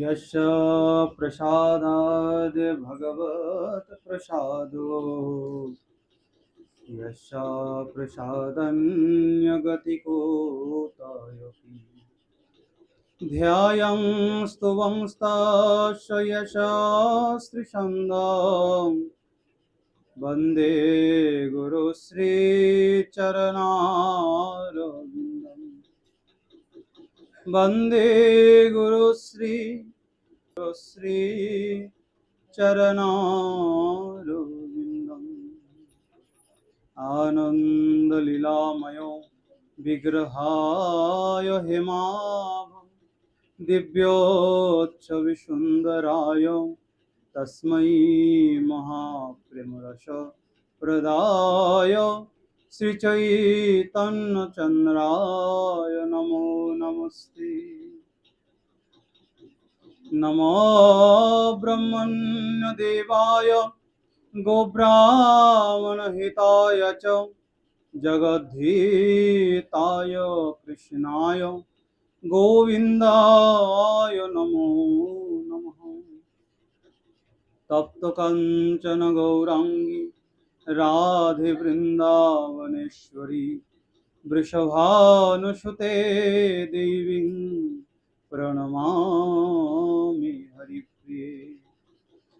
यस्य प्रसादाद् भगवत् प्रसादो यस्य प्रसादन्यगतिकोऽयपि ध्यायं स्तुवंस्तस्य यशस्त्रिछन्दं वन्दे गुरुश्रीचरणारविन्दम् वन्दे गुरुश्री चरणारविन्दम् आनन्दलीलामयो विग्रहाय हेमाभं दिव्योत्सविसुन्दराय तस्मै महाप्रेमरस प्रदाय श्रीचैतन्यचन्द्राय नमो नमस्ते। नमो ब्रह्मण्यदेवाय गोब्राह्मणहिताय च जगद्धिताय कृष्णाय गोविन्दाय नमो नमः। तप्तकाञ्चन गौराङ्गी राधे वृन्दावनेश्वरी वृषभानुसुते देवी प्रणमामि हरिप्रिये।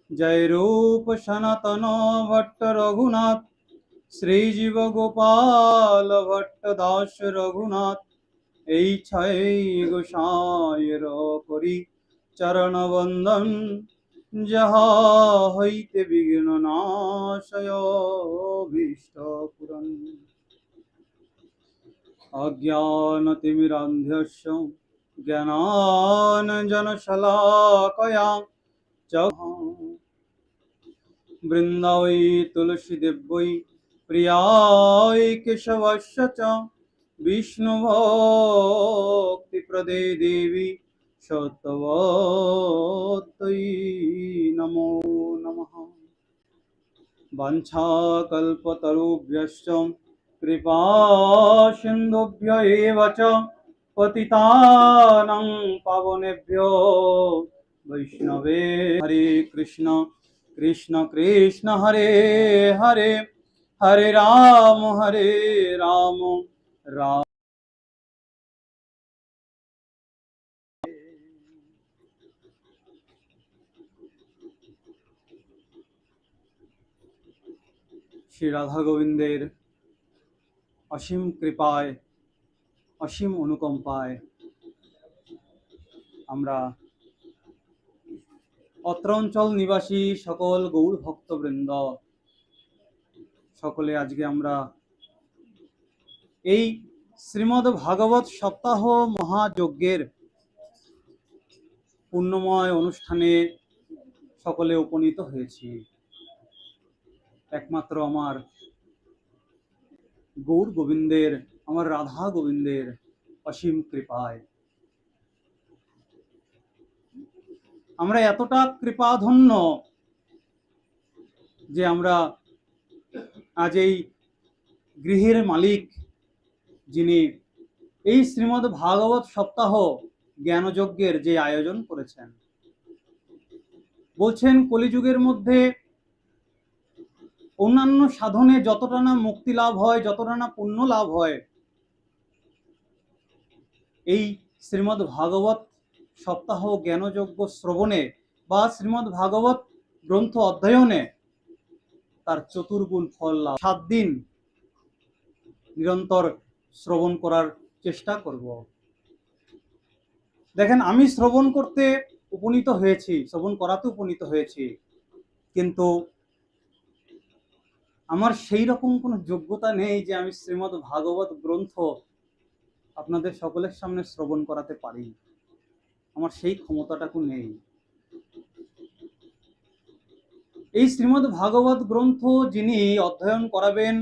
जय रूप सनातन भट्ट रघुनाथ श्रीजीव गोपाल भट्ट दास रघुनाथ এই ছয় গোসাইয়ের করি চরণ বন্দন যাহা হইতে বিঘ্ন নাশয় ভীষ্ট পুরন অজ্ঞানতিমিরান্ধস্য জ্ঞানাঞ্জনশলাকয়া বৃন্দাবৈ তুলসী দেব্যৈ প্রিয়ায় কেশবস্য চ বিষ্ণুভক্তিপ্রদে দেবী সত্যবত্যৈ নমো নমঃ। বাঞ্ছাকল্পতরুভ্যশ্চ কৃপা সিন্ধুভ্য এব চ পতিতানাং পাবনেভ্যো বৈষ্ণবে হরে কৃষ্ণ কৃষ্ণ কৃষ্ণ হরে হরে হরে রাম রাম শ্রী রাধা গোবিন্দের অসীম কৃপায়, অসীম অনুকম্পায় আমরা অত্র অঞ্চল নিবাসী সকল গৌর ভক্তবৃন্দ সকলে আজকে আমরা এই শ্রীমদ্ ভাগবত সপ্তাহ মহাযজ্ঞের পুণ্যময় অনুষ্ঠানে সকলে উপনীত হয়েছি একমাত্র আমার গৌর গোবিন্দের, আমার রাধা গোবিন্দের অসীম কৃপায়। আমরা এতটা কৃপাধন্য যে আমরা আজ এই গৃহের মালিক, যিনি এই শ্রীমদ্ ভাগবত সপ্তাহ জ্ঞানযজ্ঞের যে আয়োজন করেছেন, বলছেন কলিযুগের মধ্যে অন্যান্য সাধনে যতটা না মুক্তি লাভ হয়, যতটা না পুণ্য লাভ হয়, এই শ্রীমদ্ ভাগবত সপ্তাহ জ্ঞানযজ্ঞ শ্রবণে বা শ্রীমদ্ ভাগবত গ্রন্থ অধ্যয়নে তার চতুর্গুণ ফল লাভ। 7 দিন নিরন্তর শ্রবণ করার চেষ্টা করব। দেখেন, আমি শ্রবণ করতে উপনীত হয়েছি, শ্রবণ করাতে উপনীত হয়েছি, কিন্তু আমার সেই রকম কোনো যোগ্যতা নেই যে আমি শ্রীমদ্ ভাগবত গ্রন্থ আপনাদের সকলের সামনে শ্রবণ করাতে পারি। আমার সেই ক্ষমতাটুকু নেই। এই শ্রীমদ্ ভাগবত গ্রন্থ যিনি অধ্যয়ন করাবেন,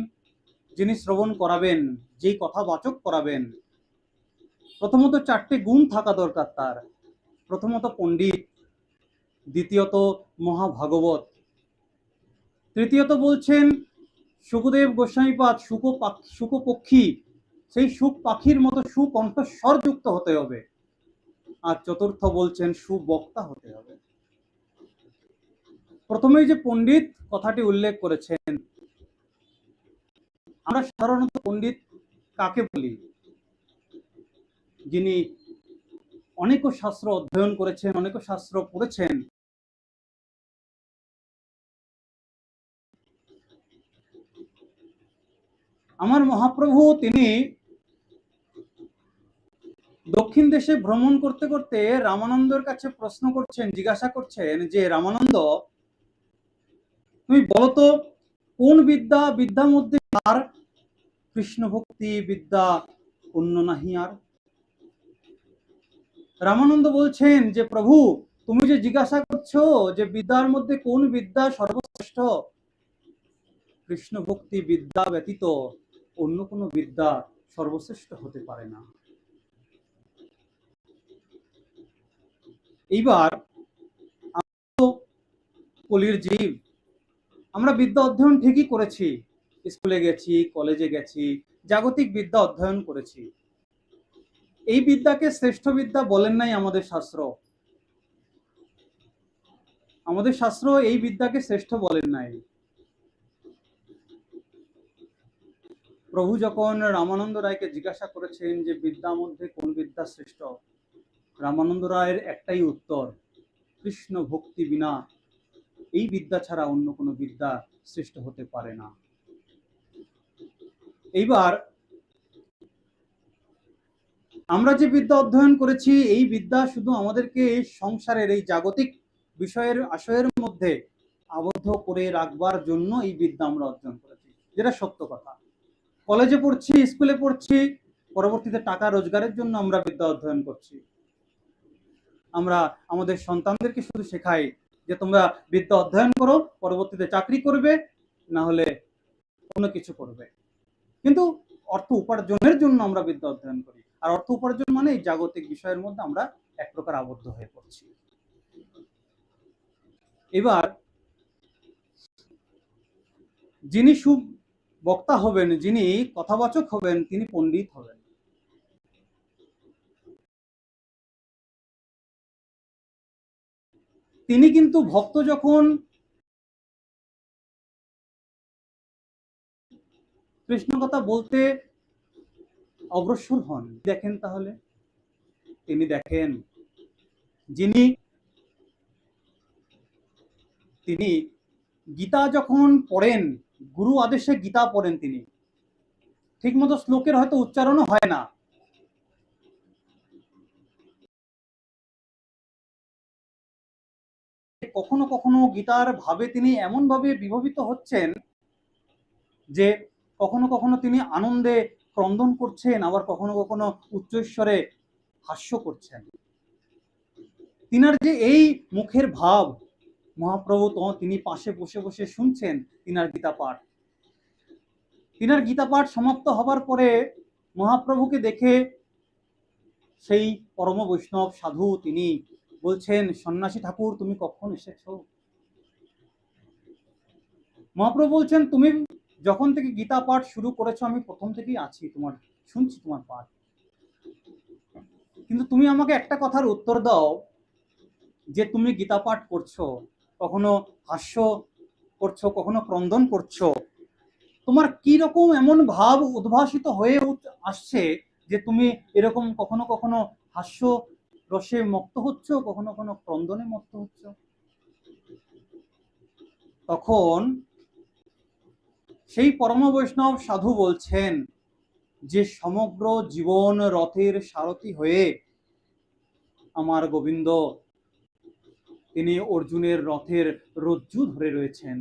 যিনি শ্রবণ করাবেন, যেই কথা বাচক করাবেন, প্রথমত 4টে গুণ থাকা দরকার তার। প্রথমত পণ্ডিত, দ্বিতীয়ত মহাভাগবত, তৃতীয়ত বলছেন শুকদেব গোস্বামীপাদ শুকপক্ষী, সেই সুখ পাখির মতো সুকণ্ঠস্বর যুক্ত হতে হবে। আর চতুর্থ বলছেন সুবক্তা হতে হবে। প্রথমেই যে পণ্ডিত কথাটি উল্লেখ করেছেন, আমরা সাধারণত পণ্ডিত কাকে বলি? যিনি অনেক শাস্ত্র অধ্যয়ন করেছেন, অনেক শাস্ত্র পড়েছেন, আমার মহাপ্রভু তিনি দক্ষিণ দেশে ভ্রমণ করতে করতে রামানন্দের কাছে প্রশ্ন করছেন, জিজ্ঞাসা করছেন যে রামানন্দ, তুমি বলতো কোন বিদ্যার মধ্যে আর কৃষ্ণ ভক্তি বিদ্যা অন্য নাহি আর? রামানন্দ বলছেন যে প্রভু, তুমি যে জিজ্ঞাসা করছো যে বিদ্যার মধ্যে কোন বিদ্যা সর্বশ্রেষ্ঠ, কৃষ্ণ ভক্তি বিদ্যা ব্যতীত অন্য কোনো বিদ্যা সর্বশ্রেষ্ঠ হতে পারে না। এইবার কলির জীব, আমরা বিদ্যা অধ্যয়ন ঠিকই করেছি, স্কুলে গেছি, কলেজে গেছি, জাগতিক বিদ্যা অধ্যয়ন করেছি। এই বিদ্যাকে শ্রেষ্ঠ বিদ্যা বলেন নাই আমাদের শাস্ত্র। আমাদের শাস্ত্র এই বিদ্যাকে শ্রেষ্ঠ বলেন নাই। প্রভু যখন রামানন্দ রায়কে জিজ্ঞাসা করেছেন যে বিদ্যার মধ্যে কোন বিদ্যা শ্রেষ্ঠ, রামানন্দ রায়ের একটাই উত্তর, কৃষ্ণ ভক্তি বিনা এই বিদ্যা ছাড়া অন্য কোনো বিদ্যা শ্রেষ্ঠ হতে পারে না। এইবার আমরা যে বিদ্যা অধ্যয়ন করেছি, এই বিদ্যা শুধু আমাদেরকে সংসারের এই জাগতিক বিষয়ের আশয়ের মধ্যে আবদ্ধ করে রাখবার জন্য এই বিদ্যা আমরা অর্জন করেছি, যেটা সত্য কথা। কলেজে পড়ছি, স্কুলে পড়ছি, পরবর্তীতে টাকা রোজগারের জন্য আমরা বিদ্যা অধ্যয়ন করছি। আমরা আমাদের সন্তানদেরকে শুধু শেখাই যে তোমরা বিদ্যা অধ্যয়ন করো, পরবর্তীতে চাকরি করবে, না হলে কোনো কিছু করবে। কিন্তু অর্থ উপার্জনের জন্য আমরা বিদ্যা অধ্যয়ন করি, আর অর্থ উপার্জন মানে এই জাগতিক বিষয়ের মধ্যে আমরা এক প্রকার আবদ্ধ হয়ে পড়ছি। এবার যিনি সুবক্তা হবেন, যিনি কথাবাচক হবেন, তিনি পণ্ডিত হবেন। তিনি কিন্তু ভক্ত যখন কৃষ্ণ কথা বলতে অগ্রসর হন, দেখেন তাহলে তিনি দেখেন তিনি গীতা যখন পড়েন, গুরু আদেশে গীতা পড়েন তিনি, ঠিকমতো শ্লোকের হয়তো উচ্চারণও হয় না, কখনো কখনো গীতার ভাবে তিনি এমন ভাবে বিভবিত হচ্ছেন যে কখনো কখনো তিনি আনন্দে ক্রন্দন করছেন, আবার কখনো কখনো উচ্চস্বরে হাস্য করছেন। তিনার যে এই মুখের ভাব, মহাপ্রভু তো তিনি পাশে বসে বসে শুনছেন তিনার গীতা পাঠ। তিনার গীতা পাঠ সমাপ্ত হবার পরে মহাপ্রভুকে দেখে সেই পরম বৈষ্ণব সাধু তিনি বলছেন, সন্ন্যাসী ঠাকুর তুমি কখন এসেছো? মহাপ্রভু বলছেন, তুমি যখন থেকে গীতা পাঠ শুরু করেছো আমি প্রথম থেকেই আছি, তোমার শুনছি তোমার পাঠ, কিন্তু তুমি আমাকে একটা কথার উত্তর দাও যে তুমি গীতা পাঠ করছো, কখনো হাস্য করছো, কখনো ক্রন্দন করছো, তোমার কি রকম এমন ভাব উদ্ভাসিত হয়ে আসছে যে তুমি এরকম কখনো কখনো হাস্য রসে মত্ত হচ্ছ, কখনো কখনো ক্রন্দনে মত্ত হচ্ছ? তখন সেই পরম বৈষ্ণব সাধু বলছেন যে সমগ্র জীবন রথের সারথি হয়ে আমার গোবিন্দ তিনি অর্জুনের রথের রজ্জু ধরে রয়েছেন।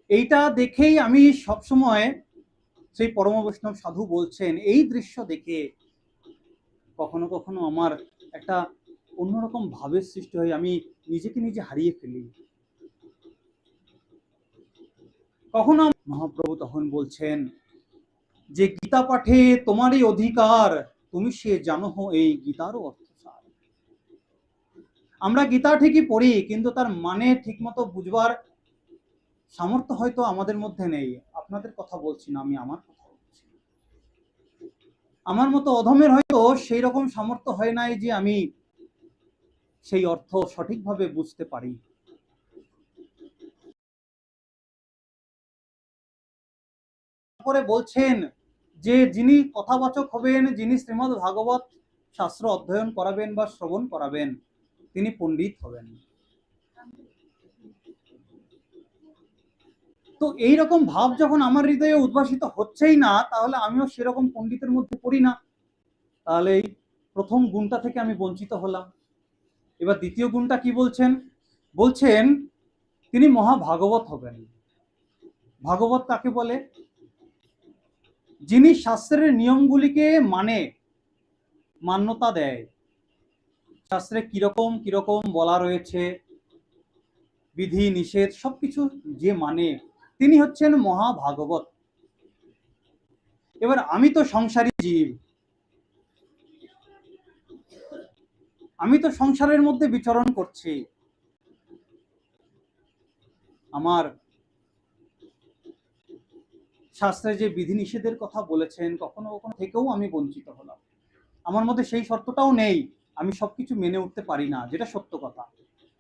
এইটা দেখেই আমি সবসময়, সেই পরম বৈষ্ণব সাধু বলছেন, এই দৃশ্য দেখে কখনো কখনো আমার একটা অন্যরকম ভাবের সৃষ্টি হয়, আমি নিজেকে নিজে হারিয়ে ফেলি। কখনো মহাপ্রভু তখন বলছেন যে গীতা পাঠে তোমারই অধিকার, তুমি সে জানো এই গীতারও অর্থসার। আমরা গীতা ঠিকই পড়ি, কিন্তু তার মানে ঠিকমতো বুঝবার সামর্থ্য হয়তো আমাদের মধ্যে নেই। আপনাদের কথা বলছি না, আমি আমার কথা বলছি। আমার মতো অধমের হয়তো সেই রকম সামর্থ্য হয় নাই যে আমি সেই অর্থ সঠিকভাবে বুঝতে পারি। পরে বলছেন যে যিনি কথাবাচক হবেন, যিনি শ্রীমদ্ ভাগবত শাস্ত্র অধ্যয়ন করাবেন বা শ্রবণ করাবেন, তিনি পণ্ডিত হবেন। তো এইরকম ভাব যখন আমার হৃদয়ে উদ্ভাসিত হচ্ছেই না, তাহলে আমিও সেরকম পণ্ডিতের মধ্যে পড়ি না, তাহলে এই প্রথম গুণটা থেকে আমি বঞ্চিত হলাম। এবার দ্বিতীয় গুণটা কি বলছেন? বলছেন তিনি মহাভাগবত হবেন। ভাগবত কাকে বলে? যিনি শাস্ত্রের নিয়মগুলিকে মানে, মান্যতা দেয়, শাস্ত্রে কিরকম কিরকম বলা রয়েছে, বিধি নিষেধ সবকিছু যে মানে, তিনি হচ্ছেন মহাভাগবত। এবার আমি তো সংসারী জীব, আমি তো সংসারের মধ্যে বিচরণ করছি, আমার শাস্ত্রে যে বিধি নিষেধের কথা বলেছেন কখনো কখনো থেকেও আমি বঞ্চিত হলাম। আমার মধ্যে সেই শর্তটাও নেই, আমি সবকিছু মেনে উঠতে পারি না, যেটা সত্য কথা।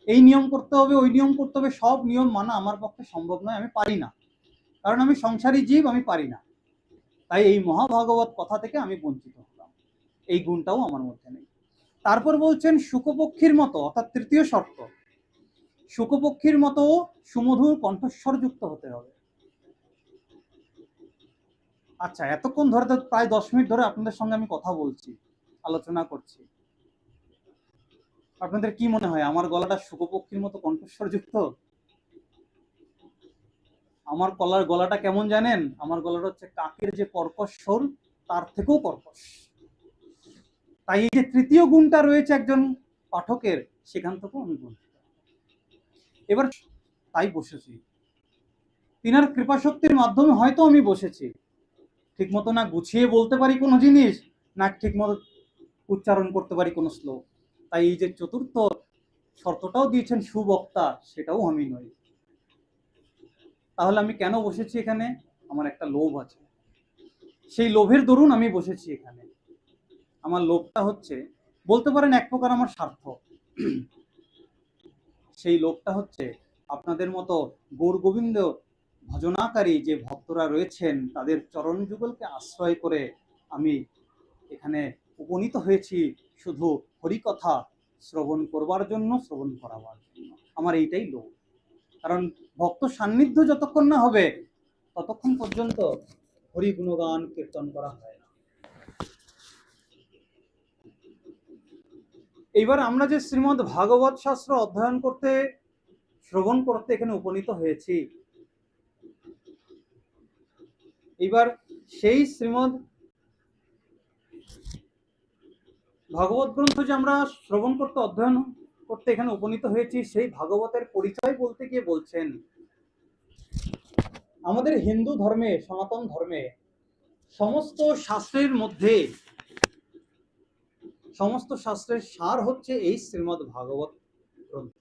এই নিয়ম করতে হবে, ওই নিয়ম করতে হবে, সব নিয়ম মানা আমার পক্ষে সম্ভব নয়, আমি পারি না, কারণ আমি সংসারী জীব, আমি পারি না। তাই এই মহাভাগবত কথা থেকে আমি বঞ্চিত হলাম, এই গুণটাও আমার মধ্যে নেই। তারপর বলছেন শুকপক্ষীর মতো, অর্থাৎ তৃতীয় শর্ত, শুকপক্ষীর মতো সুমধুর কণ্ঠস্বর যুক্ত হতে হবে। আচ্ছা, এতক্ষণ ধরে তো প্রায় 10 মিনিট ধরে আপনাদের সঙ্গে আমি কথা বলছি, আলোচনা করছি, আপনাদের কি মনে হয় আমার গলাটা শুকপক্ষীর মতো কণ্ঠস্বর যুক্ত? আমার গলাটা কেমন জানেন? আমার গলাটা হচ্ছে কাকের যে কর্কশ স্বর, তার থেকেও কর্কশ। তাই এই যে তৃতীয় গুণটা রয়েছে একজন পাঠকের, সেখান থেকেও আমি বলছি। এবার তাই বসেছি, তিনার কৃপা শক্তির মাধ্যমে হয়তো আমি বসেছি, ঠিক মতো না গুছিয়ে বলতে পারি কোনো জিনিস, না ঠিক মতো উচ্চারণ করতে পারি কোনো শ্লোক। তাই এই যে চতুর্থ শর্তটাও দিয়েছেন সুবক্তা, সেটাও আমি নই। তাহলে আমি কেন বসেছি এখানে? আমার একটা লোভ আছে, সেই লোভের দরুন আমি বসেছি এখানে। আমার লোভটা হচ্ছে, বলতে পারেন এক প্রকার আমার স্বার্থ। সেই লোভটা হচ্ছে আপনাদের মতো গৌর গোবিন্দ ভজনাকারী যে ভক্তরা রয়েছেন, তাদের চরণ যুগলকে আশ্রয় করে আমি এখানে উপনীত হয়েছি শুধু হরিকথা শ্রবণ করবার জন্য, শ্রবণ করাবার জন্য। আমার এইটাই লোক। কারণ ভক্ত সান্নিধ্য যতক্ষণ না হবে ততক্ষণ পর্যন্ত হরি গুণগান কীর্তন করা হয় না। এইবার আমরা যে শ্রীমদ্ ভাগবত শাস্ত্র অধ্যয়ন করতে, শ্রবণ করতে এখানে উপনীত হয়েছি, এবার সেই শ্রীমদ্ ভাগবত গ্রন্থ যে আমরা শ্রবণ করতে, অধ্যয়ন করতে এখানে উপনীত হয়েছি, সেই ভাগবতের পরিচয় বলতে গিয়ে বলছেন, আমাদের হিন্দু ধর্মে, সনাতন ধর্মে সমস্ত শাস্ত্রের মধ্যে, সমস্ত শাস্ত্রের সার হচ্ছে এই শ্রীমদ্ ভাগবত গ্রন্থ।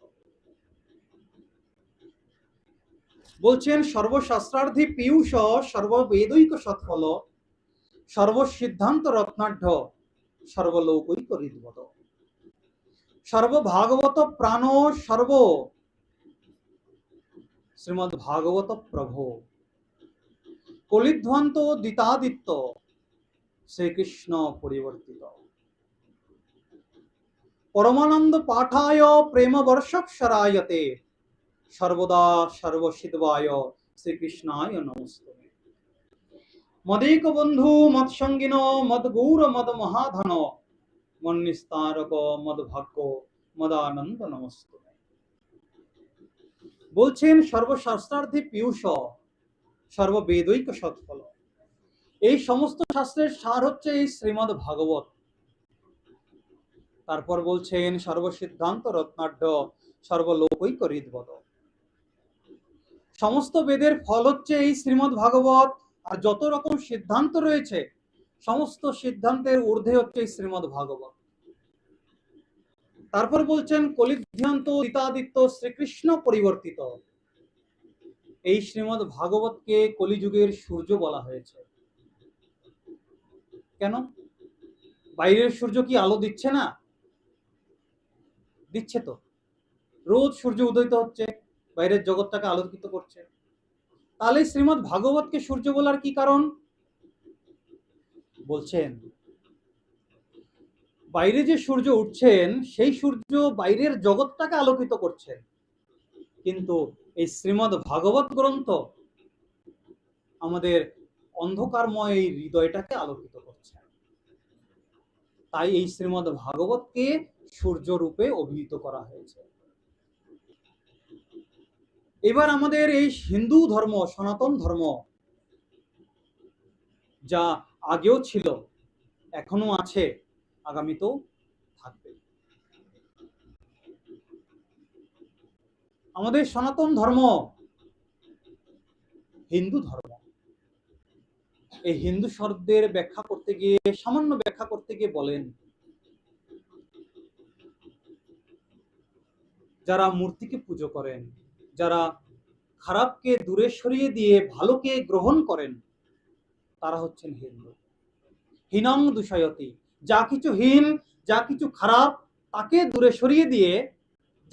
বলছেন, সর্বশাস্ত্রার্থী পীয়ূষ সর্ববেদৈক সৎফল সর্বসিদ্ধান্ত রত্নাঢ্য সর্বলৌকৈক হৃদ্বদ সর্বভাগবত প্রাণ সর্ব শ্রীমদ্ ভাগবত প্রভো কলিধ্বন্ত দিতাদিত্য শ্রীকৃষ্ণ পরিবর্তিত পরমানন্দ পাঠায় প্রেম বর্ষক্ষরায়তে সর্বদা সর্বসিদ্ধায় শ্রীকৃষ্ণায় নমস্তুতে। মদেক বন্ধু মৎসঙ্গিন মদ গৌর মদ মহাধন মন্নিস্তারক মদ ভাগ্য মদানন্দ নমস্তুতে। বলছেন, সর্বশাস্ত্রার্থী পীয়ূষ সর্ববেদৈক সৎফল। এই সমস্ত শাস্ত্রের সার হচ্ছে এই শ্রীমদ্ ভাগবত। তারপর বলছেন, সর্বসিদ্ধান্ত রত্নাঢ্য সর্বলৌকৈক হৃদ্বদ। সমস্ত বেদের ফল হচ্ছে এই শ্রীমদ্ ভাগবত, আর যত রকম সিদ্ধান্ত রয়েছে সমস্ত সিদ্ধান্তের ঊর্ধ্বে হচ্ছে এই শ্রীমদ্ ভাগবত। তারপর বলছেন, কলিধ্বন্ত দিতাদিত্য শ্রীকৃষ্ণ পরিবর্তিত। এই শ্রীমদ্ ভাগবতকে কলিযুগের সূর্য বলা হয়েছে। কেন? বাইরের সূর্য কি আলো দিচ্ছে না? দিচ্ছে তো। রোজ সূর্য উদয়িত হচ্ছে, বাইরের জগৎটাকে আলোকিত করছে। তাহলে শ্রীমদ্ ভাগবতকে সূর্য বলার কি কারণ? বলছেন, বাইরে যে সূর্য উঠছেন সেই সূর্য বাইরের জগৎটাকে আলোকিত করছেন, কিন্তু এই শ্রীমদ্ ভাগবত গ্রন্থ আমাদের অন্ধকারময় এই হৃদয়টাকে আলোকিত করছে। তাই এই শ্রীমদ্ ভাগবতকে সূর্য রূপে অভিহিত করা হয়েছে। এবার আমাদের এই হিন্দু ধর্ম, সনাতন ধর্ম, যা আগেও ছিল, এখনো আছে, আগামীতেও থাকবে। আমাদের সনাতন ধর্ম হিন্দু ধর্ম। এই হিন্দু শব্দের ব্যাখ্যা করতে গিয়ে, সামান্য ব্যাখ্যা করতে গিয়ে বলেন, যারা মূর্তিকে পুজো করেন, যারা খারাপকে দূরে সরিয়ে দিয়ে ভালোকে গ্রহণ করেন, তারা হচ্ছেন হিন্দু। হীনং দূষয়তি, যা কিছু হীন, যা কিছু খারাপ, তাকে দূরে সরিয়ে দিয়ে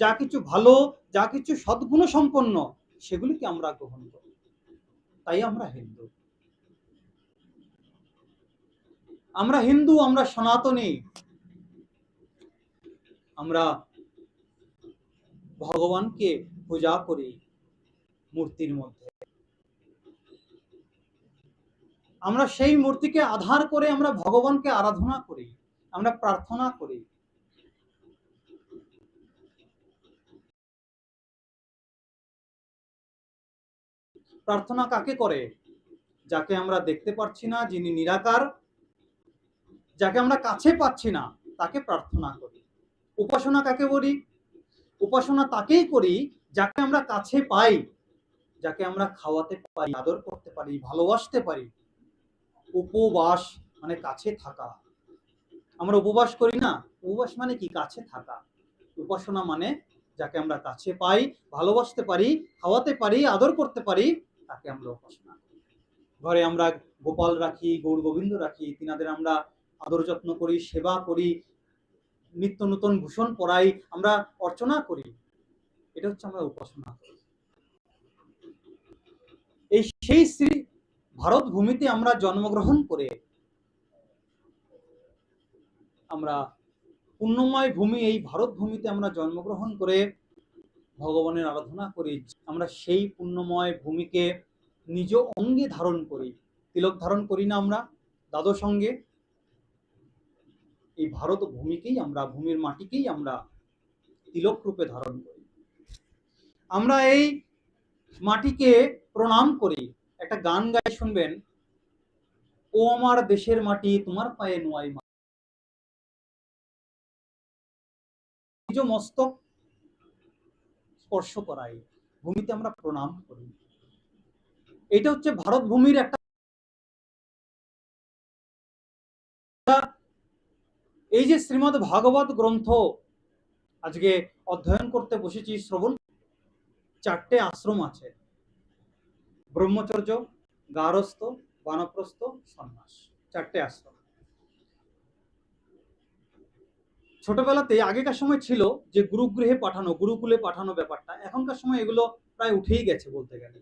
যা কিছু ভালো, যা কিছু সদ্গুণ সম্পন্ন, সেগুলিকে আমরা গ্রহণ করি। তাই আমরা হিন্দু। আমরা হিন্দু, আমরা সনাতনী। আমরা ভগবানকে পূজা করি মূর্তির মধ্যে। আমরা সেই মূর্তিকে আধার করে আমরা ভগবানকে আরাধনা করি, আমরা প্রার্থনা করি। প্রার্থনা কাকে করে? যাকে আমরা দেখতে পাচ্ছি না, যিনি নিরাকার, যাকে আমরা কাছে পাচ্ছি না, তাকে প্রার্থনা করি। উপাসনা কাকে বলি? উপাসনা তাকেই করি যাকে আমরা কাছে পাই, যাকে আমরা খাওয়াতে পারি, আদর করতে পারি, ভালোবাসতে পারি। উপবাস মানে কাছে থাকা। আমরা উপবাস করি না, উপবাস মানে কি? কাছে থাকা। উপাসনা মানে যাকে আমরা কাছে পাই, ভালোবাসতে পারি, খাওয়াতে পারি, আদর করতে পারি, তাকে আমরা উপাসনা করি। ঘরে আমরা গোপাল রাখি, গৌর গোবিন্দ রাখি, তিনাদের আমরা আদর যত্ন করি, সেবা করি, নিত্য নতুন ভূষণ পরাই, আমরা অর্চনা করি। এটা হচ্ছে আমরা উপাসনা করি। এই সেই শ্রী ভারত ভূমিতে আমরা জন্মগ্রহণ করে আমরা পুণ্যময় ভূমি এই ভারত ভূমিতে আমরা জন্মগ্রহণ করে ভগবানের আরাধনা করি। আমরা সেই পুণ্যময় ভূমিকে নিজ অঙ্গে ধারণ করি। তিলক ধারণ করি না আমরা দ্বাদশ অঙ্গে? এই ভারত ভূমিকেই আমরা, ভূমির মাটিকেই আমরা তিলক রূপে ধারণ করি। আমরা এই মাটিকে প্রণাম করি। একটা গান গাই, শুনবেন, ও আমার দেশের মাটি তোমার পায়ে নোয়াই মাটি। নিজ মস্তক স্পর্শ করাই, ভূমিতে আমরা প্রণাম করি। এটা হচ্ছে ভারত ভূমির একটা। এই যে শ্রীমদ্ ভাগবত গ্রন্থ আজকে অধ্যয়ন করতে বসেছি, শ্রবণ, 4টে আশ্রম আছে: ব্রহ্মচর্য, গারস্থ, বানপ্রস্থ, সন্ন্যাস। 4টে আশ্রম। ছোটবেলাতে আগেকার সময় ছিল যে গুরুগৃহে পাঠানো, গুরুকুলে পাঠানো ব্যাপারটা, এখনকার সময় এগুলো প্রায় উঠেই গেছে বলতে গেলে।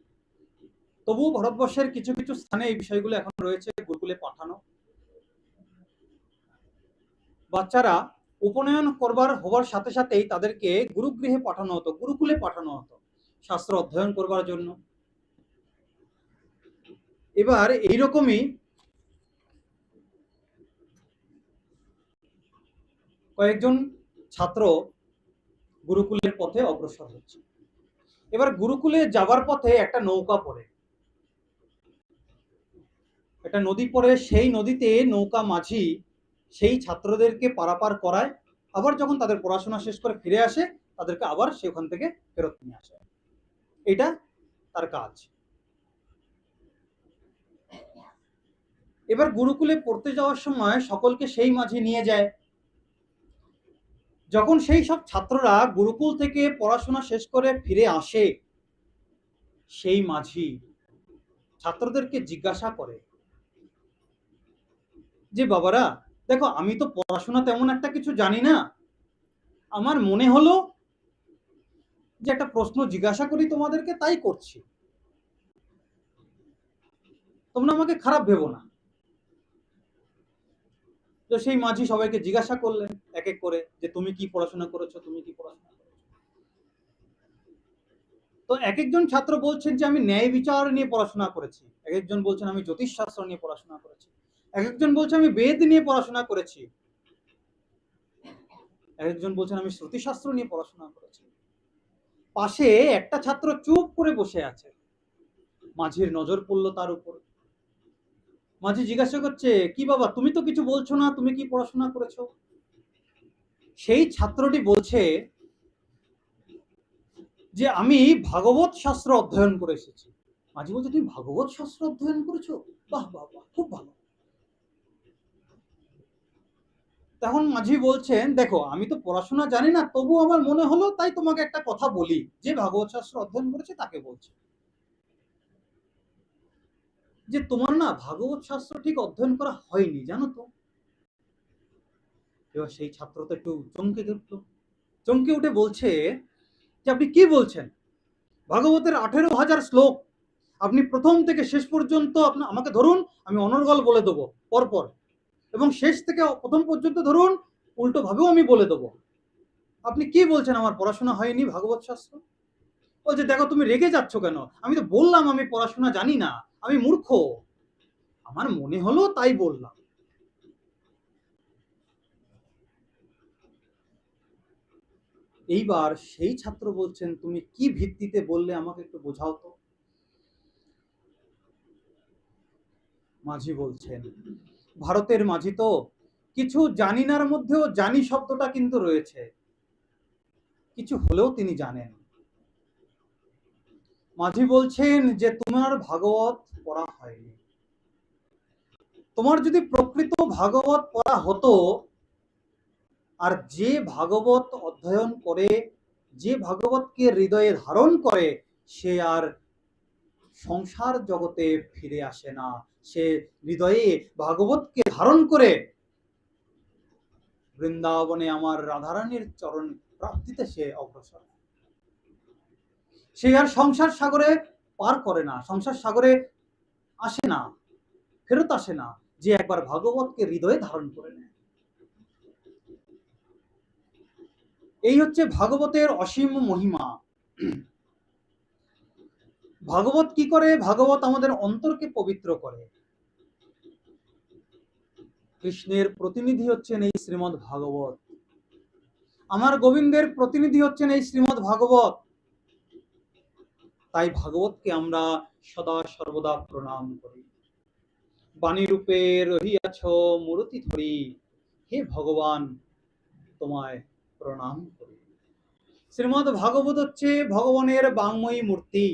তবুও ভারতবর্ষের কিছু কিছু স্থানে এই বিষয়গুলো এখন রয়েছে, গুরুকুলে পাঠানো। বাচ্চারা উপনয়ন হবার সাথে সাথেই তাদেরকে গুরুগৃহে পাঠানো হতো, গুরুকুলে পাঠানো হতো শাস্ত্র অধ্যয়ন করবার জন্য। এবার এইরকমই কয়েকজন ছাত্র গুরুকুলের পথে অগ্রসর হচ্ছে। এবার গুরুকুলে যাবার পথে একটা নৌকা পড়ে, একটা নদী পড়ে। সেই নদীতে নৌকা মাঝি সেই ছাত্রদেরকে পারাপার করায়, আবার যখন তাদের পড়াশোনা শেষ করে ফিরে আসে তাদেরকে আবার সেখান থেকে ফেরত নিয়ে আসে। এটা তার কাজ। এবার গুরুকুলে পড়তে যাওয়ার সময় সকলকে সেই মাঝি নিয়ে যায়। যখন সেই সব ছাত্ররা গুরুকুল থেকে পড়াশোনা শেষ করে ফিরে আসে, সেই মাঝি ছাত্রদেরকে জিজ্ঞাসা করে যে, বাবারা দেখো, আমি তো পড়াশোনা তেমন একটা কিছু জানি না, আমার মনে হলো যে একটা প্রশ্ন জিজ্ঞাসা করি তোমাদেরকে, তাই করছি, তোমরা আমাকে খারাপ ভেবো না। তো সেই মাঝি সবাইকে জিজ্ঞাসা করলেন এক এক করে যে, তুমি কি পড়াশোনা করেছো, তুমি কি পড়াশোনা করেছো? তো এক একজন ছাত্র বলছেন যে আমি ন্যায় বিচার নিয়ে পড়াশোনা করেছি, এক একজন বলছেন আমি জ্যোতিষশাস্ত্র নিয়ে পড়াশোনা করেছি, এক একজন বলছে আমি বেদ নিয়ে পড়াশোনা করেছি, এক একজন বলছেন আমি শ্রুতিশাস্ত্র নিয়ে পড়াশোনা করেছি। পাশে একটা ছাত্র চুপ করে বসে আছে। মাঝির নজর পড়লো তার উপর। মাঝি জিজ্ঞাসা করছে, কি বাবা, তুমি তো কিছু বলছো না, তুমি কি পড়াশোনা করেছো? সেই ছাত্রটি বলছে যে আমি ভাগবত শাস্ত্র অধ্যয়ন করে এসেছি। মাঝি বলছে, তুমি ভাগবত শাস্ত্র অধ্যয়ন করেছো? বাহ বাহ বাহ, খুব ভালো। তখন মাঝি বলছেন, দেখো, আমি তো পড়াশোনা জানি না, তবু আমার মনে হলো, তাই তোমাকে একটা কথা বলি। যে ভাগবত শাস্ত্র অধ্যয়ন করেছে তাকে বলছে যে তোমার না ভাগবত শাস্ত্র ঠিক অধ্যয়ন করা হয়নি, জানো তো। এবার সেই ছাত্র তো একটু চমকে উঠল, চমকে উঠে বলছে যে আপনি কি বলছেন? ভাগবতের 18,000 শ্লোক, আপনি প্রথম থেকে শেষ পর্যন্ত আমাকে ধরুন, আমি অনর্গল বলে দেবো পরপর, এবং শেষ থেকে প্রথম পর্যন্ত ধরুন, উল্টো ভাবেও আমি বলে দেবো। আপনি কি বলছেন আমার পড়াশোনা হয়নি ভাগবত শাস্ত্র? বলছে, দেখো, তুমি রেগে যাচ্ছ কেন? আমি তো বললাম আমি পড়াশোনা জানি না, আমি মূর্খ, আমার মনে হলো তাই বললাম। এইবার সেই ছাত্র বলছেন, তুমি কি ভিত্তিতে বললে আমাকে একটু বোঝাও তো। মাঝি বলছেন, ভারতের মাঝি তো, কিছু জানি নার মধ্যেও জানি শব্দটা কিন্তু রয়েছে, কিছু হলেও তিনি জানেন। মাঝি বলছেন যে তোমার ভাগবত পড়া হয়নি। তোমার যদি প্রকৃত ভাগবত পড়া হতো, আর যে ভাগবত অধ্যয়ন করে, যে ভাগবতকে হৃদয়ে ধারণ করে, সে আর সংসার জগতে ফিরে আসে না, সে হৃদয়ে ভাগবতকে ধারণ করে বৃন্দাবনে আমার রাধারানীর চরণ প্রাপ্তিতে সে অগ্রসর। সে আর সংসার সাগরে পার করে না, সংসার সাগরে আসে না, ফেরত আসে না, যে একবার ভাগবতকে হৃদয়ে ধারণ করে নেয়। এই হচ্ছে ভাগবতের অসীম মহিমা। ভাগবত কি করে? ভাগবত আমাদের অন্তরকে পবিত্র করে। কৃষ্ণের প্রতিনিধি হচ্ছেন এই শ্রীমদ্ ভাগবত, আমার গোবিন্দের প্রতিনিধি হচ্ছেন এই শ্রীমদ্ ভাগবত। তাই ভাগবতকে আমরা সদা সর্বদা প্রণাম করি। বাণী রূপে রহিয়াছ মূরতি ধরি, হে ভগবান তোমায় প্রণাম করি। শ্রীমদ্ ভাগবত হচ্ছে ভগবানের বাংময়ী মূর্তি।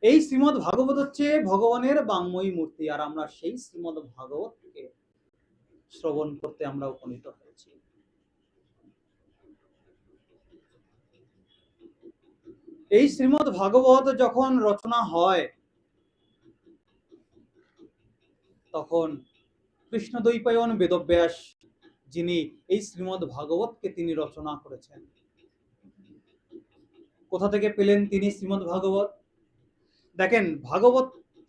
এই শ্রীমদ্ ভাগবত হচ্ছে ভগবানের বাংময়ী মূর্তি, আর আমরা সেই শ্রীমদ্ ভাগবতকে শ্রবণ করতে আমরা উপনীত হয়েছি। এই শ্রীমদ্ ভাগবত যখন রচনা হয় তখন কৃষ্ণদ্বৈপায়ন বেদব্যাস, যিনি এই শ্রীমদ্ ভাগবতকে তিনি রচনা করেছেন, কোথা থেকে পেলেন তিনি শ্রীমদ্ ভাগবত? দেখেন, ভাগবত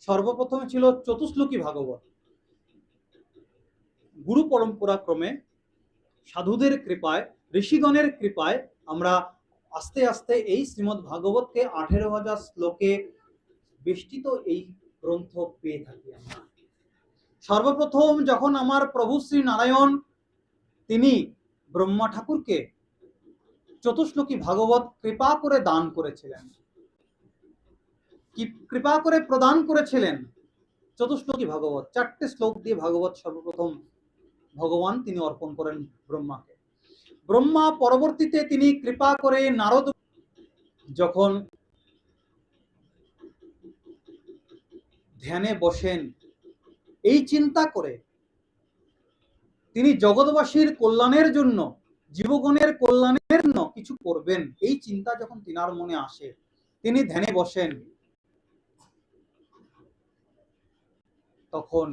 সর্বপ্রথমে ছিল চতুশ্লোকী ভাগবত। গুরু পরম্পরা ক্রমে সাধুদের কৃপায়, ঋষিগণের কৃপায় আমরা আস্তে আস্তে এই শ্রীমদ্ ভাগবতকে 18,000 শ্লোকে বেষ্টিত এই গ্রন্থ পেয়ে থাকি আমরা। সর্বপ্রথম যখন আমার প্রভু শ্রী নারায়ণ তিনি ব্রহ্মা ঠাকুরকে চতুশ্লোকী ভাগবত কৃপা করে দান করেছিলেন, কি কৃপা করে প্রদান করেছিলেন? চতুশ্লোকী ভাগবত, 4টে শ্লোক দিয়ে ভাগবত সর্বপ্রথম ভগবান তিনি অর্পণ করেন ব্রহ্মাকে। ব্রহ্মা পরবর্তীতে তিনি কৃপা করে নারদ যখন ধ্যানে বসেন, এই চিন্তা করে তিনি জগৎবাসীর কল্যাণের জন্য, জীবগণের কল্যাণের জন্য কিছু করবেন, এই চিন্তা যখন তিনার মনে আসে, তিনি ধ্যানে বসেন, তখন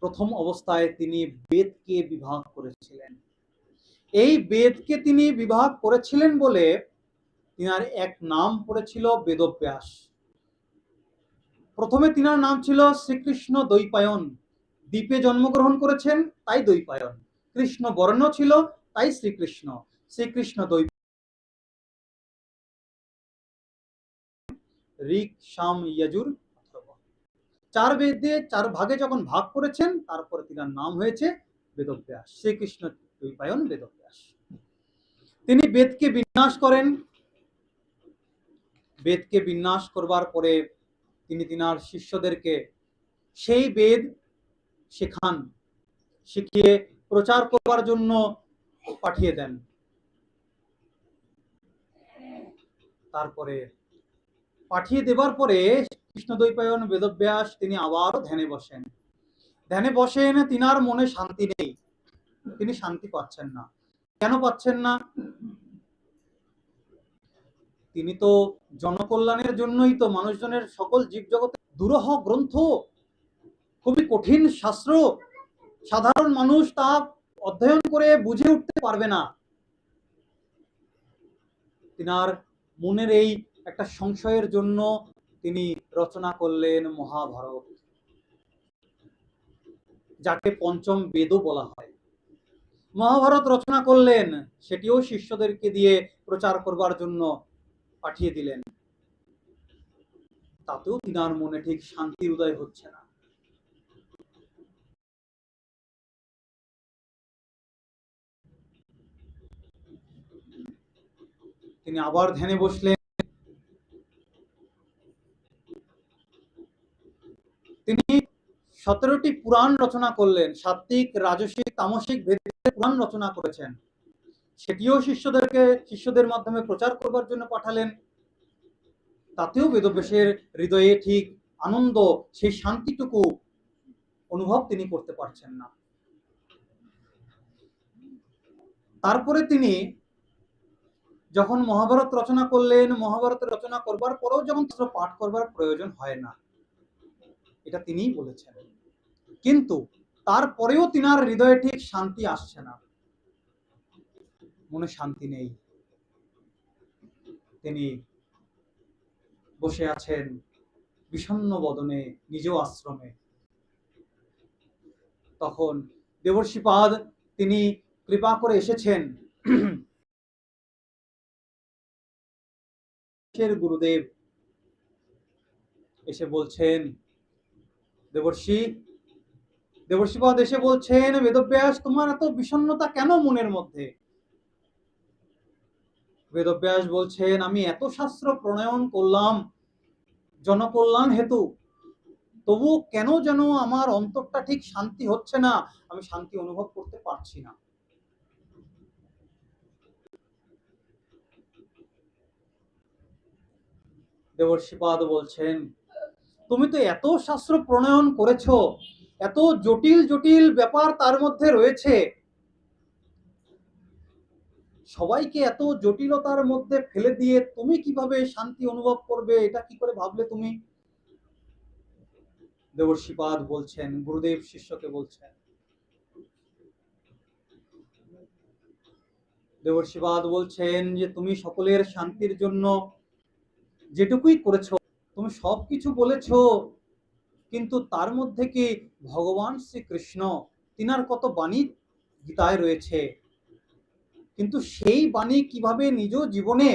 প্রথম অবস্থায় তিনি বেদকে বিভাগ করেছিলেন। এই বেদকে তিনি বিভাগ করেছিলেন বলে তিনার এক নাম পড়েছিল বেদব্যাস। প্রথমে তিনার নাম ছিল শ্রীকৃষ্ণ দ্বৈপায়ন। দ্বীপে জন্মগ্রহণ করেছেন তাই দ্বৈপায়ন, কৃষ্ণ বর্ণ ছিল তাই শ্রীকৃষ্ণ। শ্রীকৃষ্ণ দ্বৈপায়ন, ঋক সাম যজুর অথর্ব, 4 বেদে 4 ভাগে যখন ভাগ করেছেন, তারপরে তিনার নাম হয়েছে বেদব্যাস, শ্রীকৃষ্ণ দ্বৈপায়ন বেদব্যাস। তিনি বেদকে বিন্যাস করেন। বেদকে বিন্যাস করবার পরে তিনি তিনার শিষ্যদেরকে সেই বেদ শেখান, শিখিয়ে প্রচার করবার জন্য পাঠিয়ে দেন। তারপরে পাঠিয়ে দেবার পরে কৃষ্ণদ্বৈপায়ন বেদব্যাস তিনি আবারও ধ্যানে বসেন। ধ্যানে বসেন, তিনার মনে শান্তি নেই, তিনি শান্তি পাচ্ছেন না। কেন পাচ্ছেন না? তিনি তো জনকল্যাণের জন্যই তো, মানুষজনের সকল জীবজগতের দুরূহ গ্রন্থ, খুবই কঠিন শাস্ত্র, সাধারণ মানুষ তা অধ্যয়ন করে বুঝে উঠতে পারবে না। তিনার মনের এই একটা সংশয়ের জন্য তিনি রচনা করলেন মহাভারত, যাকে পঞ্চম বেদও বলা হয়। মহাভারত রচনা করলেন, সেটিও শিষ্যদেরকে দিয়ে প্রচার করবার জন্য পাঠিয়ে দিলেন। তাতেও তিনার মনে ঠিক শান্তি উদয় হচ্ছে না। তিনি আবার ধ্যানে বসলেন। তিনি 17টি পুরাণ রচনা করলেন, সাত্ত্বিক, রাজসিক, তামসিক ভেদে পুরাণ রচনা করেছেন। সেটিও শিষ্যদের মাধ্যমে প্রচার করবার জন্য পাঠালেন। তাতেও বেদব্যাসের হৃদয়ে ঠিক আনন্দ, সেই শান্তিটুকু অনুভব তিনি করতে পারছেন না। তারপরে তিনি যখন মহাভারত রচনা করলেন, মহাভারত রচনা করবার পরেও যখন পাঠ করবার প্রয়োজন হয় না, এটা তিনিই বলেছেন, কিন্তু তারপরেও তিনার হৃদয়ে ঠিক শান্তি আসছে না, মনে শান্তি নেই। তিনি বসে আছেন বিষণ্ণ বদনে নিজ আশ্রমে। তখন দেবর্ষিপাদ তিনি কৃপা করে এসেছেন। গুরুদেব এসে বলছেন, দেবর্ষিপাদ এসে বলছেন, বেদব্যাস তোমার এত বিষণ্ণতা কেন মনের মধ্যে? বেদব্যাস বলছেন, আমি এত শাস্ত্র প্রণয়ন করলাম জনকল্যাণ হেতু, তবু কেন যেন আমার অন্তরটা ঠিক শান্তি হচ্ছে না, আমি শান্তি অনুভব করতে পারছি না। দেবর্ষিপাদ বলছেন, তুমি তো এত শাস্ত্র প্রণয়ন করেছো, এত জটিল জটিল ব্যাপার তার মধ্যে রয়েছে, সবাইকে এত জটিলতার মধ্যে ফেলে দিয়ে তুমি কিভাবে শান্তি অনুভব করবে, এটা কি করে ভাবলে তুমি? দেবর্ষিপাদ বলছেন, গুরুদেব শিষ্যকে বলছেন, দেবর্ষিপাদ বলছেন যে তুমি সকলের শান্তির জন্য যেটুকুই করেছো, তুমি সবকিছু বলেছো, কিন্তু তার মধ্যে কি ভগবান শ্রীকৃষ্ণ তিনার কত বাণী গীতায় রয়েছে, কিন্তু সেই বাণী কিভাবে নিজ জীবনে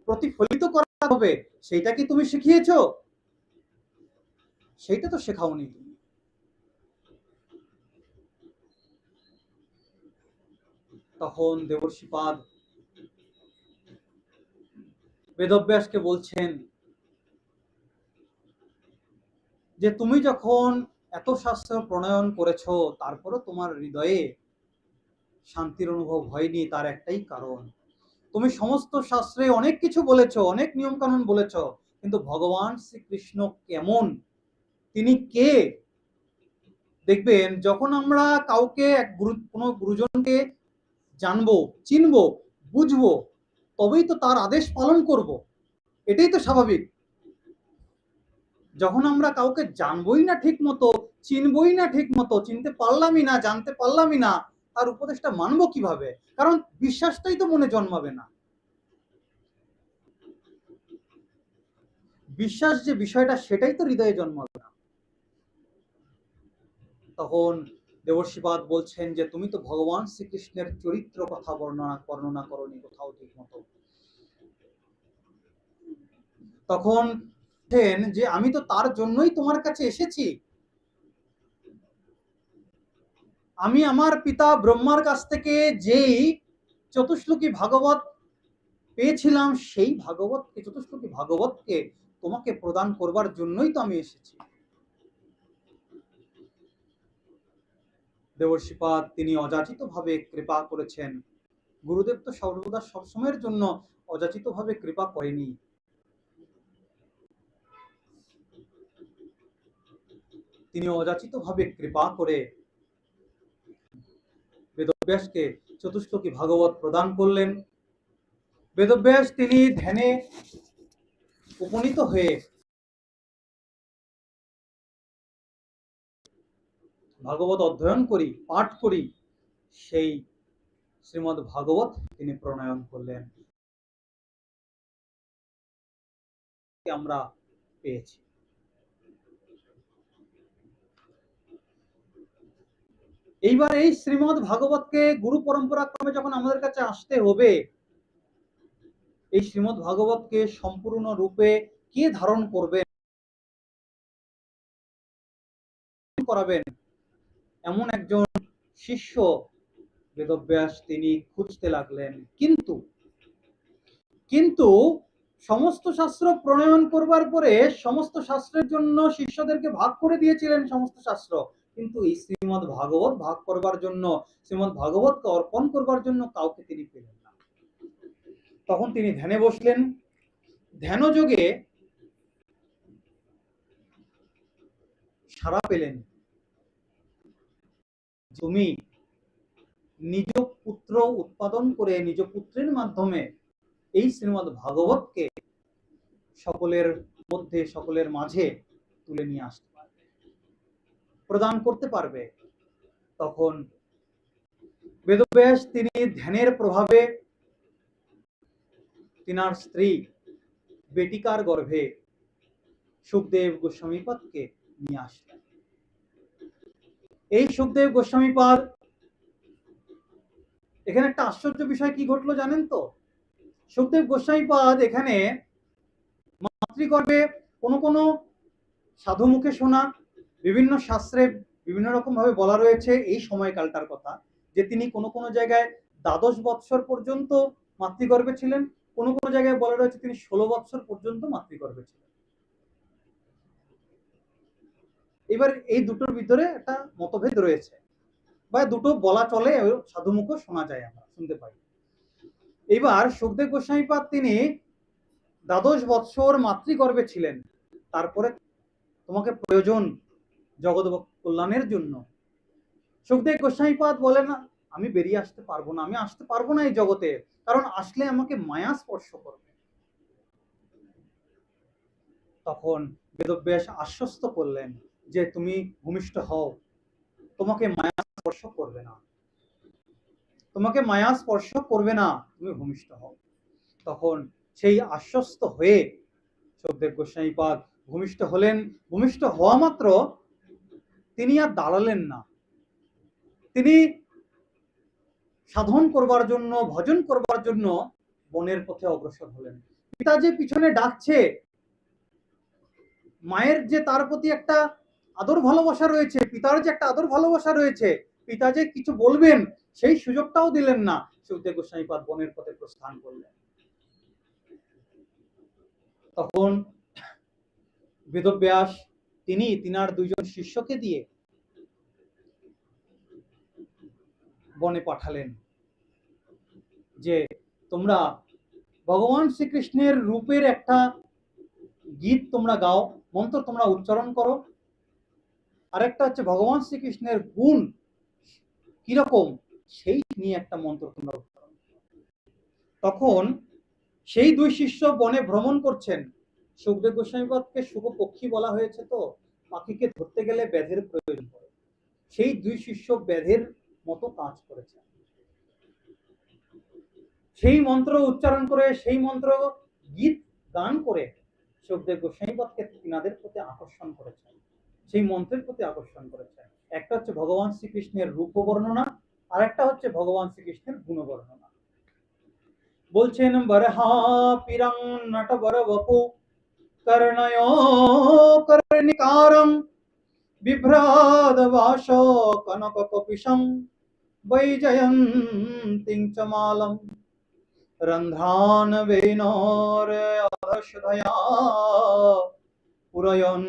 প্রতিফলিত করা হবে সেইটা কি তুমি শিখিয়েছো? সেইটা তো শেখাওনি তুমি। তখন দেবর্ষিপাদ বেদব্যাসকে বলছেন যে তুমি যখন এত শাস্ত্র প্রণয়ন করেছো, তারপরও তোমার হৃদয়ে শান্তির অনুভব হয়নি, তার একটাই কারণ, তুমি সমস্ত শাস্ত্রে অনেক কিছু বলেছো, অনেক নিয়ম কানুন বলেছো, কিন্তু ভগবান শ্রীকৃষ্ণ কেমন, তিনি কে? দেখবেন যখন আমরা কাউকে কোনো গুরুজনকে জানবো, চিনবো, বুঝবো, তবেই তো তার আদেশ পালন করব, এটাই তো স্বাভাবিক। যখন আমরা কাউকে জানবই না ঠিক মতো, চিনবই না ঠিক মতো, চিনতে পারলামই না, জানতে পারলামই না, তার উপদেশটা মানবো কিভাবে? কারণ বিশ্বাসটাই তো মনে জন্মাবে না। বিশ্বাস যে বিষয়টা, সেটাই তো হৃদয়ে জন্মাবে না। তখন দেবর্ষিপাদ বলছেন যে তুমি তো ভগবান শ্রীকৃষ্ণের চরিত্র কথা বর্ণনা করনি কোথাও ঠিক মতো। তখন যে আমি তো তার জন্যই তোমার কাছে এসেছি, আমি আমার পিতা ব্রহ্মার কাছ থেকে যেই চতুশ্লোকী ভাগবত পেয়েছিলাম, সেই চতুশ্লোকী ভাগবতকে তোমাকে প্রদান করবার জন্যই তো আমি এসেছি। দেবর্ষিপাদ তিনি অযাচিত ভাবে কৃপা করেছেন। গুরুদেব তো সর্বদা সবসময়ের জন্য অযাচিত ভাবে কৃপা করেনি। তিনি অযাচিত ভাবে কৃপা করে বেদব্যাসকে চতুশ্লোকী ভাগবত প্রদান করলেন। বেদব্যাস তিনি ধ্যানে উপনীত হয়ে ভাগবত অধ্যয়ন করি, পাঠ করি, সেই শ্রীমদ ভাগবত তিনি প্রণয়ন করলেন, আমরা পেয়েছি। এইবার এই শ্রীমদ ভাগবতকে গুরু পরম্পরা ক্রমে যখন আমাদের কাছে আসতে হবে, এই শ্রীমদ ভাগবতকে সম্পূর্ণ রূপে কে ধারণ করবেন, করাবেন, এমন একজন শিষ্য বেদব্যাস তিনি খুঁজতে লাগলেন। কিন্তু কিন্তু সমস্ত শাস্ত্র প্রণয়ন করবার পরে সমস্ত শাস্ত্রের জন্য শিষ্যদেরকে ভাগ করে দিয়েছিলেন সমস্ত শাস্ত্র, কিন্তু এই শ্রীমদ ভাগবত ভাগ করবার জন্য, শ্রীমদ ভাগবতকে অর্পণ করবার জন্য কাউকে তিনি পেলেন না। তখন তিনি ধ্যানে বসলেন। ধ্যানযোগে সাড়া পেলেন, তুমি নিজ পুত্র উৎপাদন করে নিজ পুত্রের মাধ্যমে এই শ্রীমদ ভাগবতকে সকলের মধ্যে, সকলের মাঝে তুলে নিয়ে আসতে পারবে, প্রদান করতে পারবে। তখন বেদব্যাস তিনি ধ্যানের প্রভাবে তিনার স্ত্রী বেটিকার গর্ভে সুখদেব গোস্বামীপদকে নিয়ে আসলেন। এই সুখদেব গোস্বামী পাদ, এখানে একটা আশ্চর্য বিষয় কি ঘটলো জানেন তো? সুখদেব গোস্বামী পাদ এখানে মাতৃগর্ভে কোনো কোনো সাধু মুখে শোনা, বিভিন্ন শাস্ত্রে বিভিন্ন রকম ভাবে বলা রয়েছে এই সময়কালটার কথা, যে তিনি কোনো কোনো জায়গায় 12 বৎসর পর্যন্ত মাতৃগর্ভে ছিলেন, কোনো কোনো জায়গায় বলা রয়েছে তিনি 16 বৎসর পর্যন্ত মাতৃগর্ভে ছিলেন। এবার এই দুটোর ভিতরে একটা মতভেদ রয়েছে, বা দুটো বলা চলে, সাধু মুখে শোনা যায়, আমরা শুনতে পাই। এবার সুখদেব গোস্বামী পাদ তিনি 12 বৎসর মাতৃগর্ভে ছিলেন, তারপরে তোমাকে প্রয়োজন জগৎ কল্যাণের জন্য। সুখদেব গোস্বামী পাদ বলে না, আমি বেরিয়ে আসতে পারবো না, আমি আসতে পারবো না এই জগতে, কারণ আসলে আমাকে মায়া স্পর্শ করবে। তখন বেদব্যাস আশ্বস্ত করলেন যে তুমি ভূমিষ্ঠ হও, তোমাকে মায়া স্পর্শ করবে না, তোমাকে মায়া স্পর্শ করবে না, তুমি ভূমিষ্ঠ হও। তখন সেই আশ্বস্ত হয়ে সুখদেব গোস্বামী পাদ ভূমিষ্ঠ হলেন। ভূমিষ্ঠ হওয়া মাত্র তিনি আর দাঁড়ালেন না, তিনি সাধন করবার জন্য, ভজন করবার জন্য বনের পথে অগ্রসর হলেন। পিতা যে পিছনে ডাকছে, মায়ের যে তার প্রতি একটা আদর ভালোবাসা রয়েছে, পিতার যে একটা আদর ভালোবাসা রয়েছে, পিতা যে কিছু বলবেন সেই সুযোগটাও দিলেন না। সুখদেব গোস্বামী পাদ বনের পথে প্রস্থান করলেন। তখন বেদব্যাস তিনি তিনার দুইজন শিষ্যকে দিয়ে বনে পাঠালেন, যে তোমরা ভগবান শ্রীকৃষ্ণের রূপের একটা গীত তোমরা গাও, মন্ত্র তোমরা উচ্চারণ করো, আরেকটা হচ্ছে ভগবান শ্রীকৃষ্ণের গুণ কিরকম সেই নিয়ে একটা মন্ত্র তোমরা উচ্চারণ করো। তখন সেই দুই শিষ্য বনে ভ্রমণ করছেন। সুখদেব গোস্বামী পাদকে শুভপক্ষী বলা হয়েছে, তো পাখিকে ধরতে গেলে ব্যাধের প্রয়োজন পড়ে, সেই দুই শিষ্য ব্যাধের মতো কাজ করেছে। সেই মন্ত্র উচ্চারণ করে, সেই মন্ত্র গীত গান করে সুখদেব গোস্বামী পাদকে তিনাদের প্রতি আকর্ষণ করেছেন, সেই মন্ত্রের প্রতি আকর্ষণ করেছেন। একটা হচ্ছে ভগবান শ্রীকৃষ্ণের রূপ বর্ণনা, আর একটা হচ্ছে ভগবান শ্রীকৃষ্ণের গুণ বর্ণনা। বলছেন বরহা পিরং নট বর বপু কর্ণয় কর্ণিকারং বিভ্রাদ বাস কনক কপিশং বৈজয়ন্তিং চ মালম রন্ধ্রান বেনোর অধশধয়া পুরয়ন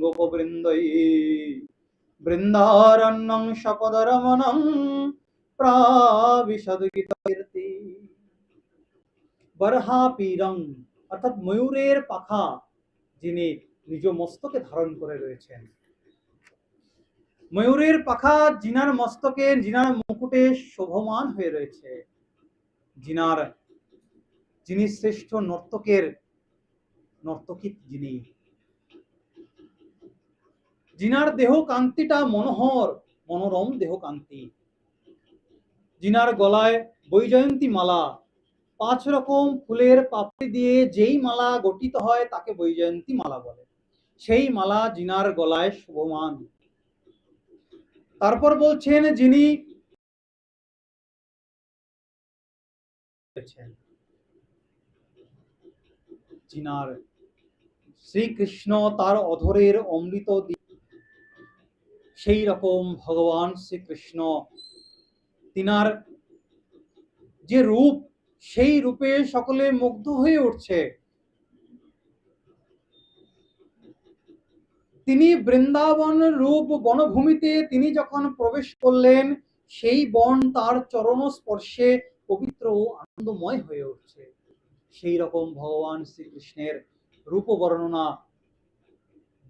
গোপবৃন্দৈ বৃন্দারণ্যং শপদরমণং প্রাবিশদ্গীতকীর্তি। বরহা পীরং অর্থাৎ ময়ূরের পাখা যিনি নিজ মস্তকে ধারণ করে রয়েছেন, ময়ূরের পাখা জিনার মস্তকে, জিনার মুকুটে শোভমান হয়ে রয়েছে, যিনি শ্রেষ্ঠ নর্তকের নর্তকী, জিনার দেহ কান্তিটা মনোহর, মনোরম দেহ কান্তি, জিনার গলায় বৈজয়ন্তী মালা, 5 রকম ফুলের পাপড়ি দিয়ে যেই মালা গঠিত হয় তাকে বৈজয়ন্তী মালা বলে, সেই মালা জিনার গলায় শোভমান। তারপর বলছেন যিনি জিনার শ্রীকৃষ্ণ তার অধরের অমৃত, সেই রকম ভগবান শ্রীকৃষ্ণ তিনার যে রূপ, সেই রূপে সকলে মুগ্ধ হয়ে উঠছে। তিনি বৃন্দাবন রূপ বনভূমিতে তিনি যখন প্রবেশ করলেন, সেই বন তার চরণ স্পর্শে পবিত্র ও আনন্দময় হয়ে উঠছে। সেই রকম ভগবান শ্রীকৃষ্ণের রূপ বর্ণনা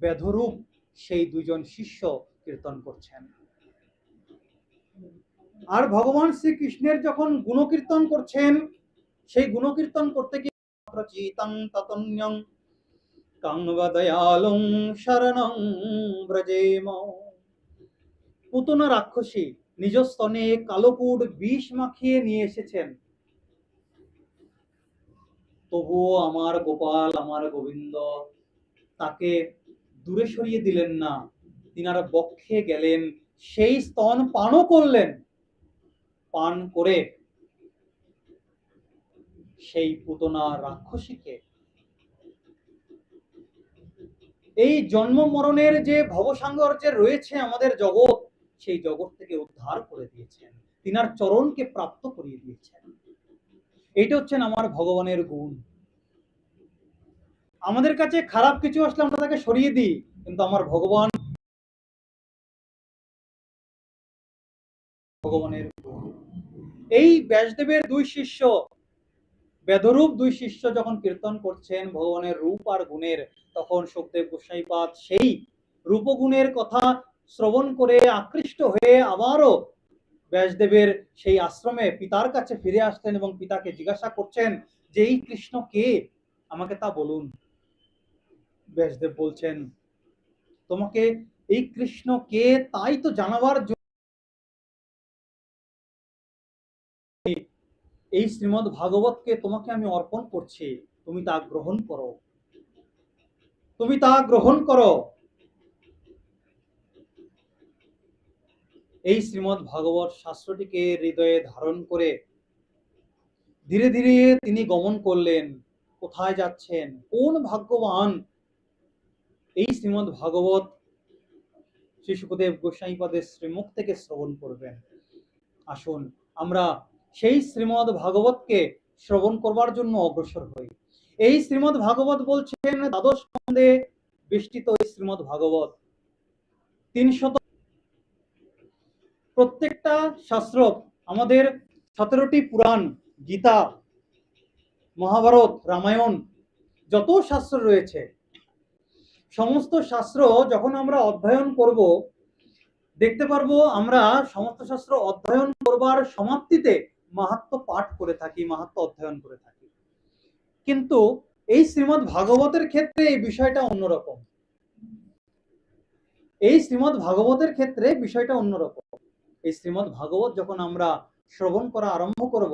বেধরূপ সেই দুজন শিষ্য কীর্তন করছেন। আর ভগবান শ্রীকৃষ্ণের যখন গুণকীর্তন করছেন, সেই গুণকীর্তন করতে গিয়ে প্রচিতং ততন্যং কাঙ্গদয়ালং শরণং ব্রজেম। পুতনা রাক্ষসী নিজ স্তনে কালোকুট বিষ মাখিয়ে নিয়ে এসেছেন, তবুও আমার গোপাল, আমার গোবিন্দ তাকে দূরে সরিয়ে দিলেন না, তিনার বক্ষে গেলেন, সেই স্তন পানও করলেন। পান করে সেই পুতনা রাক্ষসীকে এই জন্ম মরণের যে ভবসাগর রয়েছে আমাদের জগৎ, সেই জগৎ থেকে উদ্ধার করে দিয়েছেন, তিনার চরণকে প্রাপ্ত করিয়ে দিয়েছেন। এইটা হচ্ছেন আমার ভগবানের গুণ। আমাদের কাছে খারাপ কিছু আসলে আমরা তাকে সরিয়ে দিই, কিন্তু আমার ভগবানের গুণ। এই ব্যাসদেবের দুই শিষ্য, বেদরূপ দুই শিষ্য যখন কীর্তন করছেন ভগবানের রূপ আর গুণের, তখন শুকদেব গোসাইপাদ সেই রূপগুণের কথা শ্রবণ করে আকৃষ্ট হয়ে আবারও ব্যাসদেবের সেই আশ্রমে পিতার কাছে ফিরে আসলেন এবং পিতাকে জিজ্ঞাসা করছেন যে এই কৃষ্ণ কে, আমাকে তা বলুন। ব্যাসদেব বলছেন, তোমাকে এই কৃষ্ণ কে তাই তো জানাবার জন্য এই শ্রীমদ্ ভাগবতকে তোমাকে আমি অর্পণ করছি, তুমি তা গ্রহণ করো, তুমি তা গ্রহণ করো। এই শ্রীমদ্ ভাগবত শাস্ত্রটিকে হৃদয়ে ধারণ করে ধীরে ধীরে তিনি গমন করলেন। কোথায় যাচ্ছেন? কোন ভাগ্যবান এই শ্রীমদ্ ভাগবত শ্রী শুকদেব গোসাইপাদের শ্রীমুখ থেকে শ্রবণ করবেন। আসুন আমরা সেই শ্রীমদ্ ভাগবতকে শ্রবণ করবার জন্য অগ্রসর হই। এই শ্রীমদ্ ভাগবত বলছেন দ্বাদশ স্কন্ধে বেষ্টিত এই শ্রীমদ্ ভাগবত 300 প্রত্যেকটা শাস্ত্র, আমাদের 17টি পুরাণ, গীতা, মহাভারত, রামায়ণ, যত শাস্ত্র রয়েছে সমস্ত শাস্ত্র যখন আমরা অধ্যয়ন করব দেখতে পারবো আমরা সমস্ত শাস্ত্র অধ্যয়ন করবার সমাপ্তিতে মাহাত্ম্য পাঠ করে থাকি, মাহাত্ম্য অধ্যয়ন করে থাকি। কিন্তু এই শ্রীমদ্ ভাগবতের ক্ষেত্রে এই বিষয়টা অন্যরকম। এই শ্রীমদ্ ভাগবতের ক্ষেত্রে বিষয়টা অন্যরকম। এই শ্রীমদ্ ভাগবত যখন আমরা শ্রবণ করা আরম্ভ করব,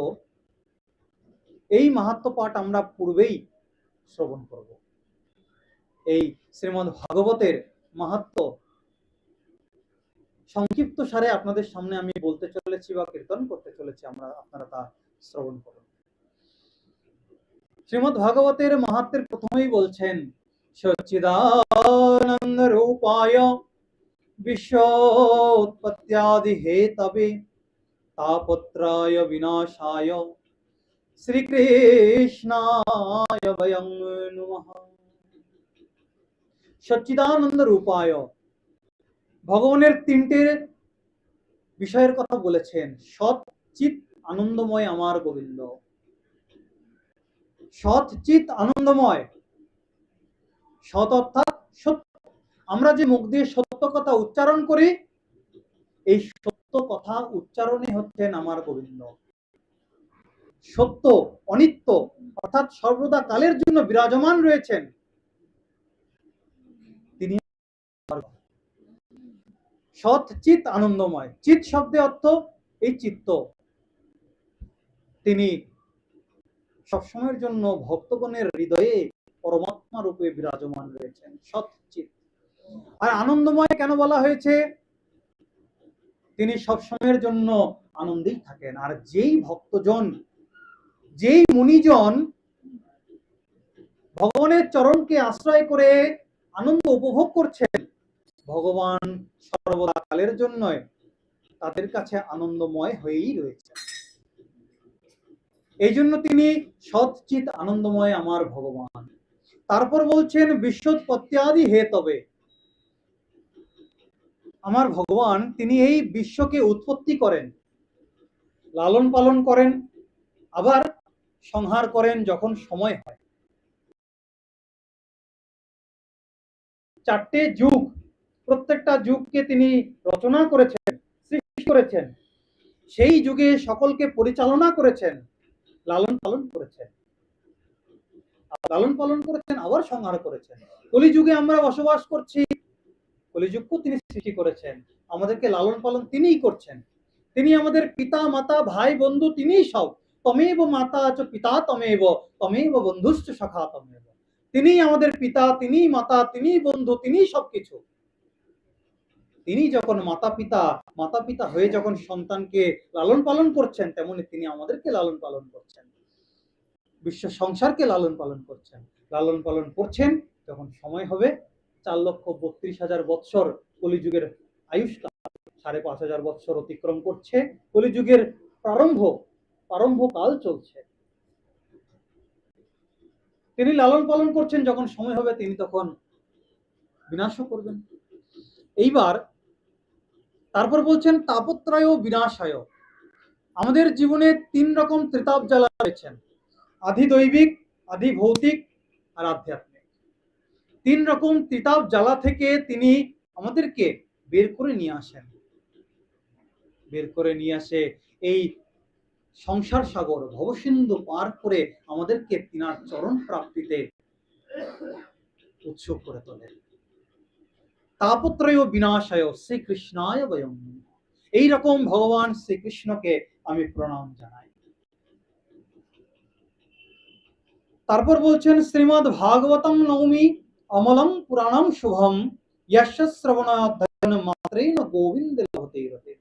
এই মাহাত্ম্য পাঠ আমরা পূর্বেই শ্রবণ করব। এই শ্রীমদ্ ভাগবতের মাহাত্ম্য সংক্ষিপ্ত সারে আপনাদের সামনে আমি বলতে চলেছি বা কীর্তন করতে চলেছি, আপনারা তা শ্রবণ করুন। শ্রীমদ্ ভাগবতের মাহাত্ম্যের প্রথমেই বলছেন, সচ্চিদানন্দ রূপায় বিশ্বোৎপত্ত্যাদি হেতবে তাপত্রয় বিনাশায় শ্রীকৃষ্ণায় বয়ং নমঃ। সচ্চিদানন্দ রূপায়, ভগবানের তিনটে বিষয়ের কথা বলেছেন। সৎ, চিত, আনন্দময় আমার গোবিন্দ। সৎ, চিত, আনন্দময়। সৎ অর্থাৎ সত্য। আমরা যে মুখ দিয়ে সত্য কথা উচ্চারণ করি, এই সত্য কথা উচ্চারণে হচ্ছেন আমার গোবিন্দ। সত্য, অনিত্য অর্থাৎ সর্বদা কালের জন্য বিরাজমান রয়েছেন তিনি। সৎ, চিত, আনন্দময়। চিত শব্দের অর্থ এই চিত্ত। তিনি সবসময়ের জন্য ভক্তগণের হৃদয়ে পরমাত্মা রূপে বিরাজমান রয়েছেন, সৎ চিত। আর আনন্দময় কেন বলা হয়েছে? তিনি সবসময়ের জন্য আনন্দেই থাকেন। আর যেই ভক্তজন, যেই মুনিজন ভগবানের চরণকে আশ্রয় করে আনন্দ উপভোগ করছেন, ভগবান সর্বদা কালের জন্য তাদের কাছে আনন্দময় হয়েই রয়েছে। এই জন্য তিনি সৎচিত আনন্দময় আমার ভগবান। তারপর বলছেন বিশ্বোৎপত্ত্যাদি হেতবে, আমার ভগবান তিনি এই বিশ্বকে উৎপত্তি করেন, লালন পালন করেন, আবার সংহার করেন যখন সময় হয়। চারটে যুগ, প্রত্যেকটা যুগকে তিনি রচনা করেছেন, সৃষ্টি করেছেন, সেই যুগে সকলকে পরিচালনা করেছেন, লালন পালন করেছেন, লালন পালন করেছেন, আবার সংহার করেছেন। কলিযুগে আমরা বসবাস করছি, কলিযুগকেও তিনি সৃষ্টি করেছেন, আমাদেরকে লালন পালন তিনিই করছেন। তিনি আমাদের পিতা, মাতা, ভাই, বন্ধু, তিনিই সব। তমেব মাতা চ পিতা তমেব, তমেব বন্ধুশ্চ সখা তমেব। তিনিই আমাদের পিতা, তিনিই মাতা, তিনিই বন্ধু, তিনিই সবকিছু। তিনি যখন মাতা পিতা হয়ে যখন সন্তানকে লালন পালন করছেন, তেমনি তিনি আমাদেরকে লালন পালন করছেন, বিশ্ব সংসারকে লালন পালন করছেন। যখন সময় হবে 4,32,000 বৎসর কলিযুগের আয়ুষ্কাল, 5,500 বৎসর অতিক্রম করছে, কলিযুগের প্রারম্ভ কাল চলছে। তিনি লালন পালন করছেন, যখন সময় হবে তিনি তখন বিনাশও করবেন। এইবার তারপর বলছেন তাপত্রয় বিনাশায়। আমাদের জীবনে 3 রকম ত্রিতাপ জ্বালা রয়েছেন, আধি দৈবিক, আধি ভৌতিক আর আধ্যাত্মিক। 3 রকম ত্রিতাপ জ্বালা থেকে তিনি আমাদেরকে বের করে নিয়ে আসে এই সংসার সাগর ভবসিন্ধু পার করে আমাদেরকে তিনার চরণ প্রাপ্তিতে উৎসুক করে তোলে। তাপত্রয় বিনাশায় শ্রীকৃষ্ণায় বয়ং। এইরকম ভগবান শ্রীকৃষ্ণকে আমি প্রণাম জানাই। তারপর বলছেন শ্রীমদ্ ভাগবতম নৌমি অমলং পুরাণং শুভম যস্য শ্রবণাধ্যয়ন মাত্রেণ গোবিন্দ লভতে রতে।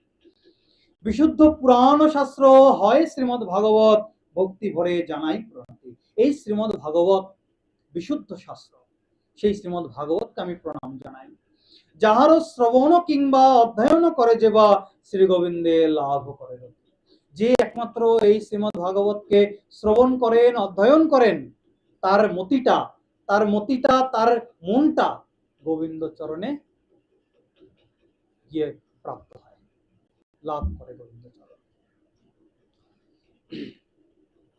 বিশুদ্ধ পুরাণ শাস্ত্র হয় শ্রীমদ্ ভাগবত, ভক্তি ভরে জানাই প্রণতি। এই শ্রীমদ্ ভাগবত বিশুদ্ধ শাস্ত্র, সেই শ্রীমদ্ ভাগবতকে আমি প্রণাম জানাই। যাহার শ্রবণ কিংবা অধ্যয়ন করে যে বা শ্রী গোবিন্দে লাভ করে। যে একমাত্র এই শ্রীমদ্ ভাগবতকে শ্রবণ করেন, অধ্যয়ন করেন, তার মনটা গোবিন্দ চরণে গিয়ে প্রাপ্ত হয়, লাভ করে গোবিন্দ চরণ।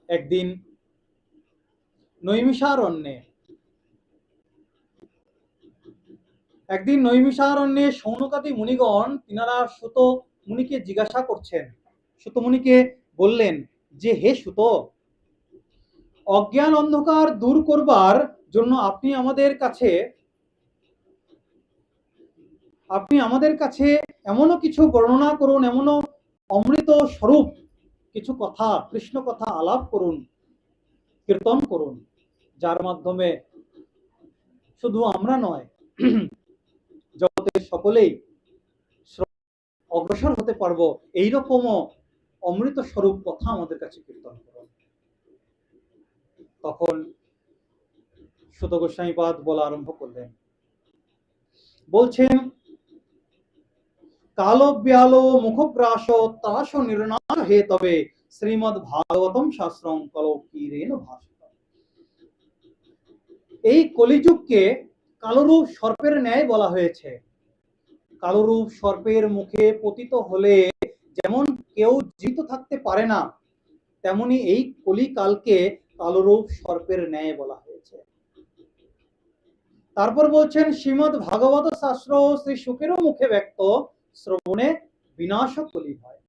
একদিন নৈমিষারণ্যে সৌনকাদি মুনিগণ তিনারা সুত মুনিকে জিজ্ঞাসা করছেন। সুত মুনিকে বললেন যে হে সুত, অজ্ঞান অন্ধকার দূর করবার জন্য আপনি আমাদের কাছে এমনও কিছু বর্ণনা করুন, এমনও অমৃত স্বরূপ কিছু কথা, কৃষ্ণ কথা আলাপ করুন, কীর্তন করুন, যার মাধ্যমে শুধু আমরা নয়, জগতের সকলেই অগ্রসর হতে পারবো। এইরকমও অমৃত স্বরূপ কথা আমাদের কাছে কীর্তন করুন। তখন সুত গোস্বামীপাদ বলা আরম্ভ করলেন, বলছেন কালব্যালো মুখগ্রাস ত্রাস নির্নাশ হে তবে শ্রীমদ্ ভাগবতম শাস্ত্রং কলৌকিরেণ ভাষিত। এই কলিযুগকে কালরূপ সর্পের ন্যায় বলা হয়েছে। কালরূপ সর্পের মুখে পতিত হলে যেমন কেউ জীবিত থাকতে পারে না, তেমনি এই কলিকালকে কালরূপ সর্পের ন্যায় বলা হয়েছে। তারপর বলছেন শ্রীমদ্ ভাগবত শাস্ত্র শ্রী শুকেরও মুখে ব্যক্ত, শ্রবণে বিনাশ কলি হয়।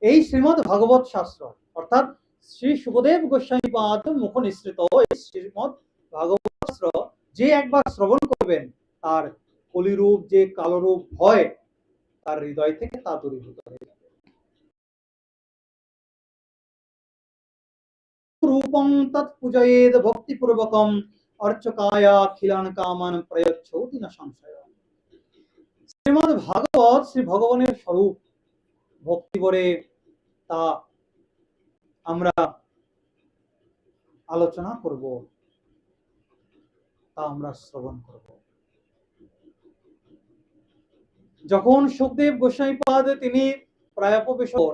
এই শ্রীমদ্ ভাগবত শাস্ত্র অর্থাৎ শ্রী সুখদেব গোস্বামীপাদ মুখ নিঃসৃত এই শ্রীমদ্ ভাগবত শাস্ত্র যে একবার শ্রবণ করবেন, তার কলিরূপ যে কালরূপ ভয় তার হৃদয় থেকে তা দূরীভূত হয়ে যাবে। রূপং তৎ পূজয়েদ ভক্তিপূর্বকম অর্চকায়া খিলান কামান প্রয়চ্ছতি না সংশয়। শ্রীমদ্ ভাগবত শ্রী ভগবানের স্বরূপ, ভক্তি করে তা আমরা আলোচনা করব, তা আমরা শ্রবণ করব। যখন সুখদেব গোস্বামীপাদ তিনি প্রায়োপবেশন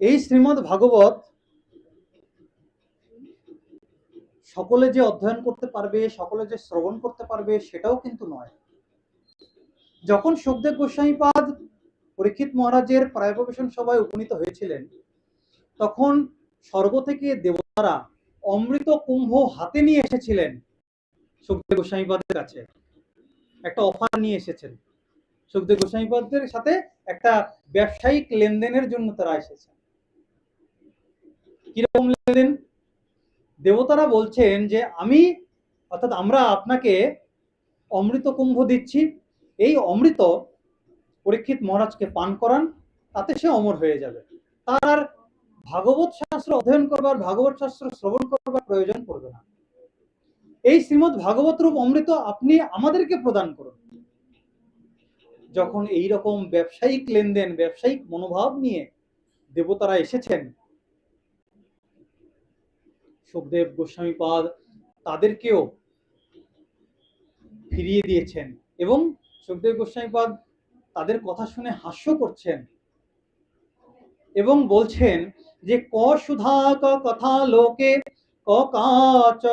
এই শ্রীমদ্ ভাগবত সকলে যে অধ্যয়ন করতে পারবে, সকলে যে শ্রবণ করতে পারবে সেটাও কিন্তু নয়। যখন সুখদেব গোস্বামীপাদ পরীক্ষিত মহারাজের প্রায়োপবেশন সভায় উপনীত হয়েছিলেন, তখন স্বর্গ থেকে দেবতারা অমৃত কুম্ভ হাতে নিয়ে এসেছিলেন সুখদেব গোস্বামীপাদের কাছে। একটা অফার নিয়ে এসেছেন সুখদেব গোস্বামীপাদের সাথে, একটা ব্যবসায়িক লেনদেনের জন্য তারা এসেছেন। কিরকম লেনদেন? দেবতারা বলছেন যে আমরা আপনাকে অমৃত কুম্ভ দিচ্ছি, এই অমৃত পরীক্ষিত মহারাজকে পান করান, তাতে সে অমর হয়ে যাবে, তার ভাগবত শাস্ত্র অধ্যয়ন করবার, ভাগবত শাস্ত্র শ্রবণ করবার প্রয়োজন পড়বে না। এই শ্রীমদ্ ভাগবত রূপ অমৃত আপনি আমাদেরকে প্রদান করুন। যখন এই রকম ব্যবসায়িক লেনদেন, ব্যবসায়িক মনোভাব নিয়ে দেবতারা এসেছেন, সুখদেব গোস্বামীপাদ তাদেরকেও ফিরিয়ে দিয়েছেন এবং সুখদেব গোস্বামীপাদ তাদের কথা শুনে হাস্য করছেন এবং বলছেন যে ক সুধা ক কথা লোকে ক কাচ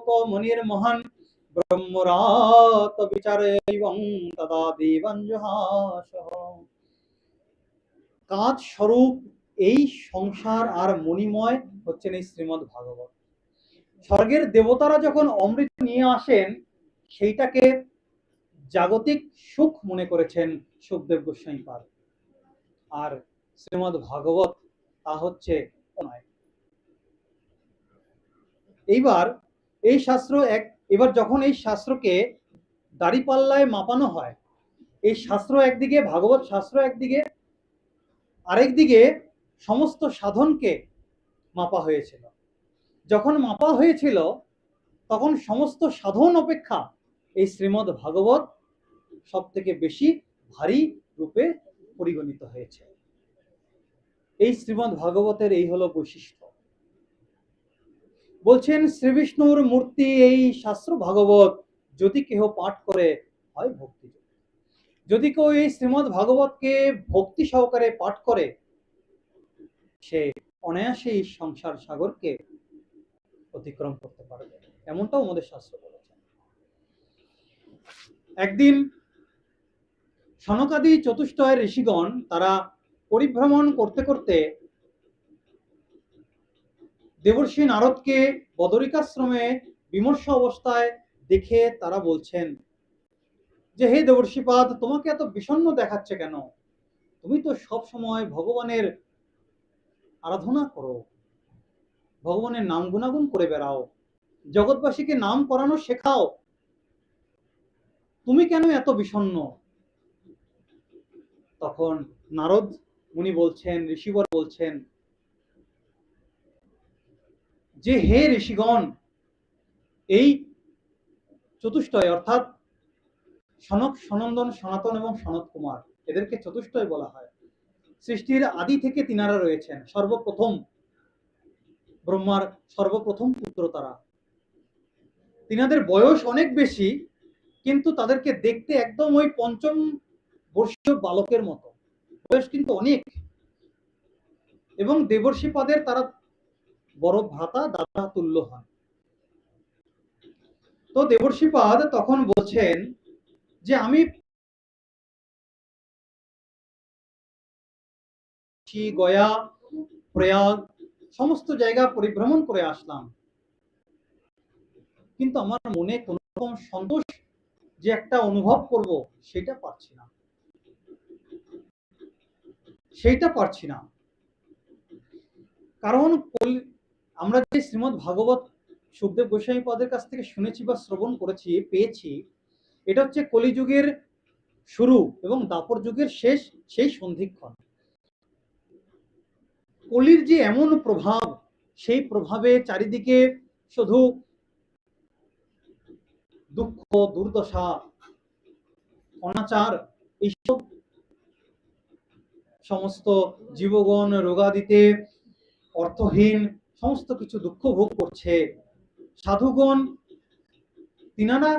ক মনির মহান ব্রহ্মরাত বিচারে এবং তদা দেবাঞ্জহাসহ। কাঁচ স্বরূপ এই সংসার আর মণিময় হচ্ছেন এই শ্রীমদ্ ভাগবত। স্বর্গের দেবতারা যখন অমৃত নিয়ে আসেন সেইটাকে জাগতিক সুখ মনে করেছেন সুখদেব গোস্বামীপাদ, আর শ্রীমদ্ ভাগবত তা হচ্ছে নয়। এইবার এই শাস্ত্র এবার যখন এই শাস্ত্রকে দাড়িপাল্লায় মাপানো হয়, এই শাস্ত্র একদিকে, ভাগবত শাস্ত্র একদিকে, আরেকদিকে সমস্ত সাধনকে মাপা হয়েছিল। যখন মাপা হয়েছিল তখন সমস্ত সাধন অপেক্ষা এই শ্রীমদ্ ভাগবত সব থেকে বেশি ভারী রূপে পরিগণিত হয়েছে। এই শ্রীমদ্ ভাগবতের এই হলো বৈশিষ্ট্য। বলছেন শ্রীবিষ্ণুর মূর্তি এই শাস্ত্র ভাগবত যদি কেহ পাঠ করে হয় ভক্তি। যদি কেউ এই শ্রীমদ্ ভাগবতকে ভক্তি সহকারে পাঠ করে সে অনায়াসে এই সংসার সাগরকে অতিক্রম করতে পারবে, এমনটাও আমাদের শাস্ত্র বলেছে। একদিন সনকাদি চতুষ্টয় ঋষিগণ তারা পরিভ্রমণ করতে করতে দেবর্ষি নারদকে বদরিকাশ্রমে বিমর্ষ অবস্থায় দেখে তারা বলছেন যে হে দেবর্ষিপাদ, তোমাকে এত বিষণ্ণ দেখাচ্ছে কেন? তুমি তো সব সময় ভগবানের আরাধনা করো, ভগবানের নাম গুণাগুণ করে বেড়াও, জগৎবাসীকে নাম করানো শেখাও, তুমি কেন এত বিষণ্ণ? তখন নারদ মুনি বলছেন, ঋষিবর বলছেন যে হে ঋষিগণ, এই চতুষ্টয় অর্থাৎ সনক, সনন্দন, সনাতন এবং সনত কুমার, এদেরকে চতুষ্টয় বলা হয়। সৃষ্টির আদি থেকে তিনারা রয়েছেন, সর্বপ্রথম ব্রহ্মার সর্বপ্রথম পুত্র তারা। তিনাদের বয়স অনেক বেশি, কিন্তু তাদেরকে দেখতে একদম ওই পঞ্চম বর্ষীয় বালকের মতো, বয়স কিন্তু অনেক। এবং দেবর্ষি পাদের তারা বড় ভ্রাতা দাদা তুল্য হন। তো দেবর্ষি পাদ তখন বলছেন যে আমি গয়া, প্রয়াগ সমস্ত জায়গা পরিভ্রমণ করে আসলাম, কিন্তু আমার মনে কোন রকম সন্তোষ যে একটা অনুভব করব সেটা পারছি না, সেইটা পারছি না। কারণ আমরা যে শ্রীমদ্ ভাগবত সুখদেব গোস্বামী পাদের কাছ থেকে শুনেছি বা শ্রবণ করেছি, পেয়েছি, এটা হচ্ছে কলিযুগের শুরু এবং দাপর যুগের শেষ, সেই সন্ধিক্ষণ। কলির যে এমন প্রভাব, সেই প্রভাবে চারিদিকে শুধু দুঃখ, দুর্দশা, অনাচার, এইসব সমস্ত জীবগণ রোগাদিতে অর্থহীন সমস্ত কিছু দুঃখ ভোগ করছে। সাধুগণ তিনারা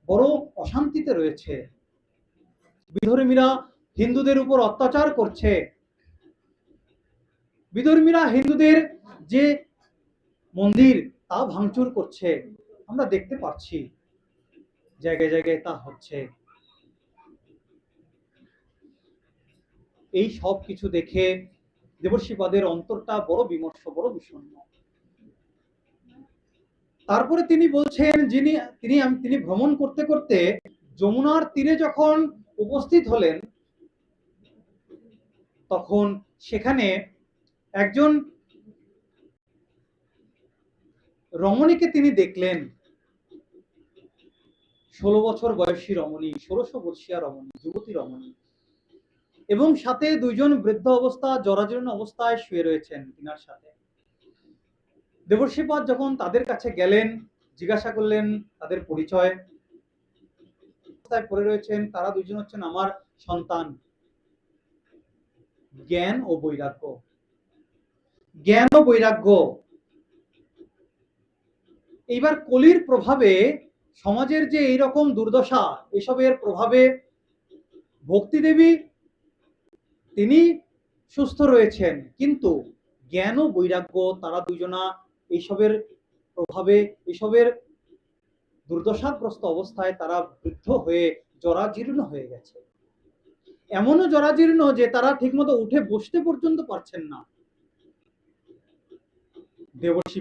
বড় অশান্তিতে রয়েছে। বিধর্মীরা হিন্দুদের উপর অত্যাচার করছে। বিধর্মীরা হিন্দুদের যে মন্দির তা ভাঙচুর করছে, আমরা দেখতে পাচ্ছি জায়গায় জায়গায় তা হচ্ছে। এই সব কিছু দেখে দেবর্ষিপাদের অন্তরটা বড় বিমর্ষ, বড় বিষণ্ণ। তারপরে তিনি বলছেন তিনি ভ্রমণ করতে করতে যমুনার তীরে যখন উপস্থিত হলেন, তখন সেখানে একজন রমণীকে তিনি দেখলেন। 16 বছর বয়সী রমণী, 1600 বর্ষীয়া রমণী, যুবতী রমণী, এবং সাথে দুইজন বৃদ্ধ অবস্থা, জরাজীর্ণ অবস্থায় শুয়ে রয়েছেন তিনার সাথে। দেবর্ষিপাদ যখন তাদের কাছে গেলেন, জিজ্ঞাসা করলেন তাদের পরিচয়। অবস্থায় পড়ে রয়েছেন, তারা দুজন হচ্ছেন আমার সন্তান। জ্ঞান ও বৈরাগ্য, জ্ঞান ও বৈরাগ্য। এইবার কলির প্রভাবে সমাজের যে এইরকম দুর্দশা, এসবের প্রভাবে ভক্তি দেবী তিনি সুস্থ রয়েছেন, কিন্তু জ্ঞান ও বৈরাগ্য তারা দুজনা এইসবের প্রভাবে, এইসবের দুর্দশাগ্রস্ত অবস্থায় তারা বৃদ্ধ হয়ে জরাজীর্ণ হয়ে গেছে। এমনও জরাজীর্ণ যে তারা ঠিকমতো উঠে বসতে পর্যন্ত পারছেন না। দেবর্ষি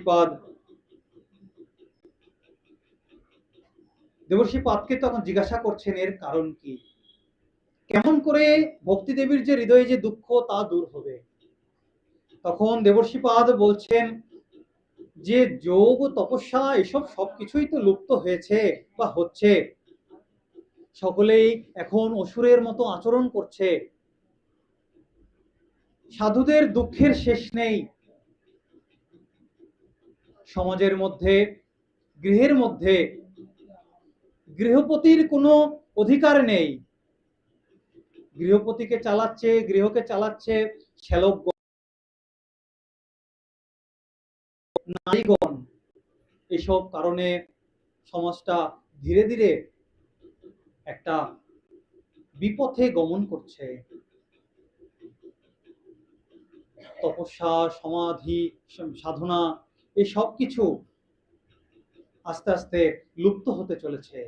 পাদকে তখন জিজ্ঞাসা করছেন এর কারণ কি, কেমন করে ভক্তি দেবীর যে হৃদয়ে যে দুঃখ তা দূর হবে। তখন দেবর্ষি পাদ বলছেন যে যোগ ও তপস্যা এসব সবকিছুই তো লুপ্ত হয়েছে বা হচ্ছে, সকলেই এখন অসুরের মতো আচরণ করছে, সাধুদের দুঃখের শেষ নেই। সমাজের মধ্যে, গৃহের মধ্যে গৃহপতির কোনো অধিকার নেই, গৃহপতিকে চালাচ্ছে, গৃহকে চালাচ্ছে শ্যালক নারীগণ। এসব কারণে সমাজটা ধীরে ধীরে একটা বিপথে গমন করছে। তপস্যা, সমাধি, সাধনা এই সব কিছু আস্তে আস্তে লুপ্ত হতে চলেছে।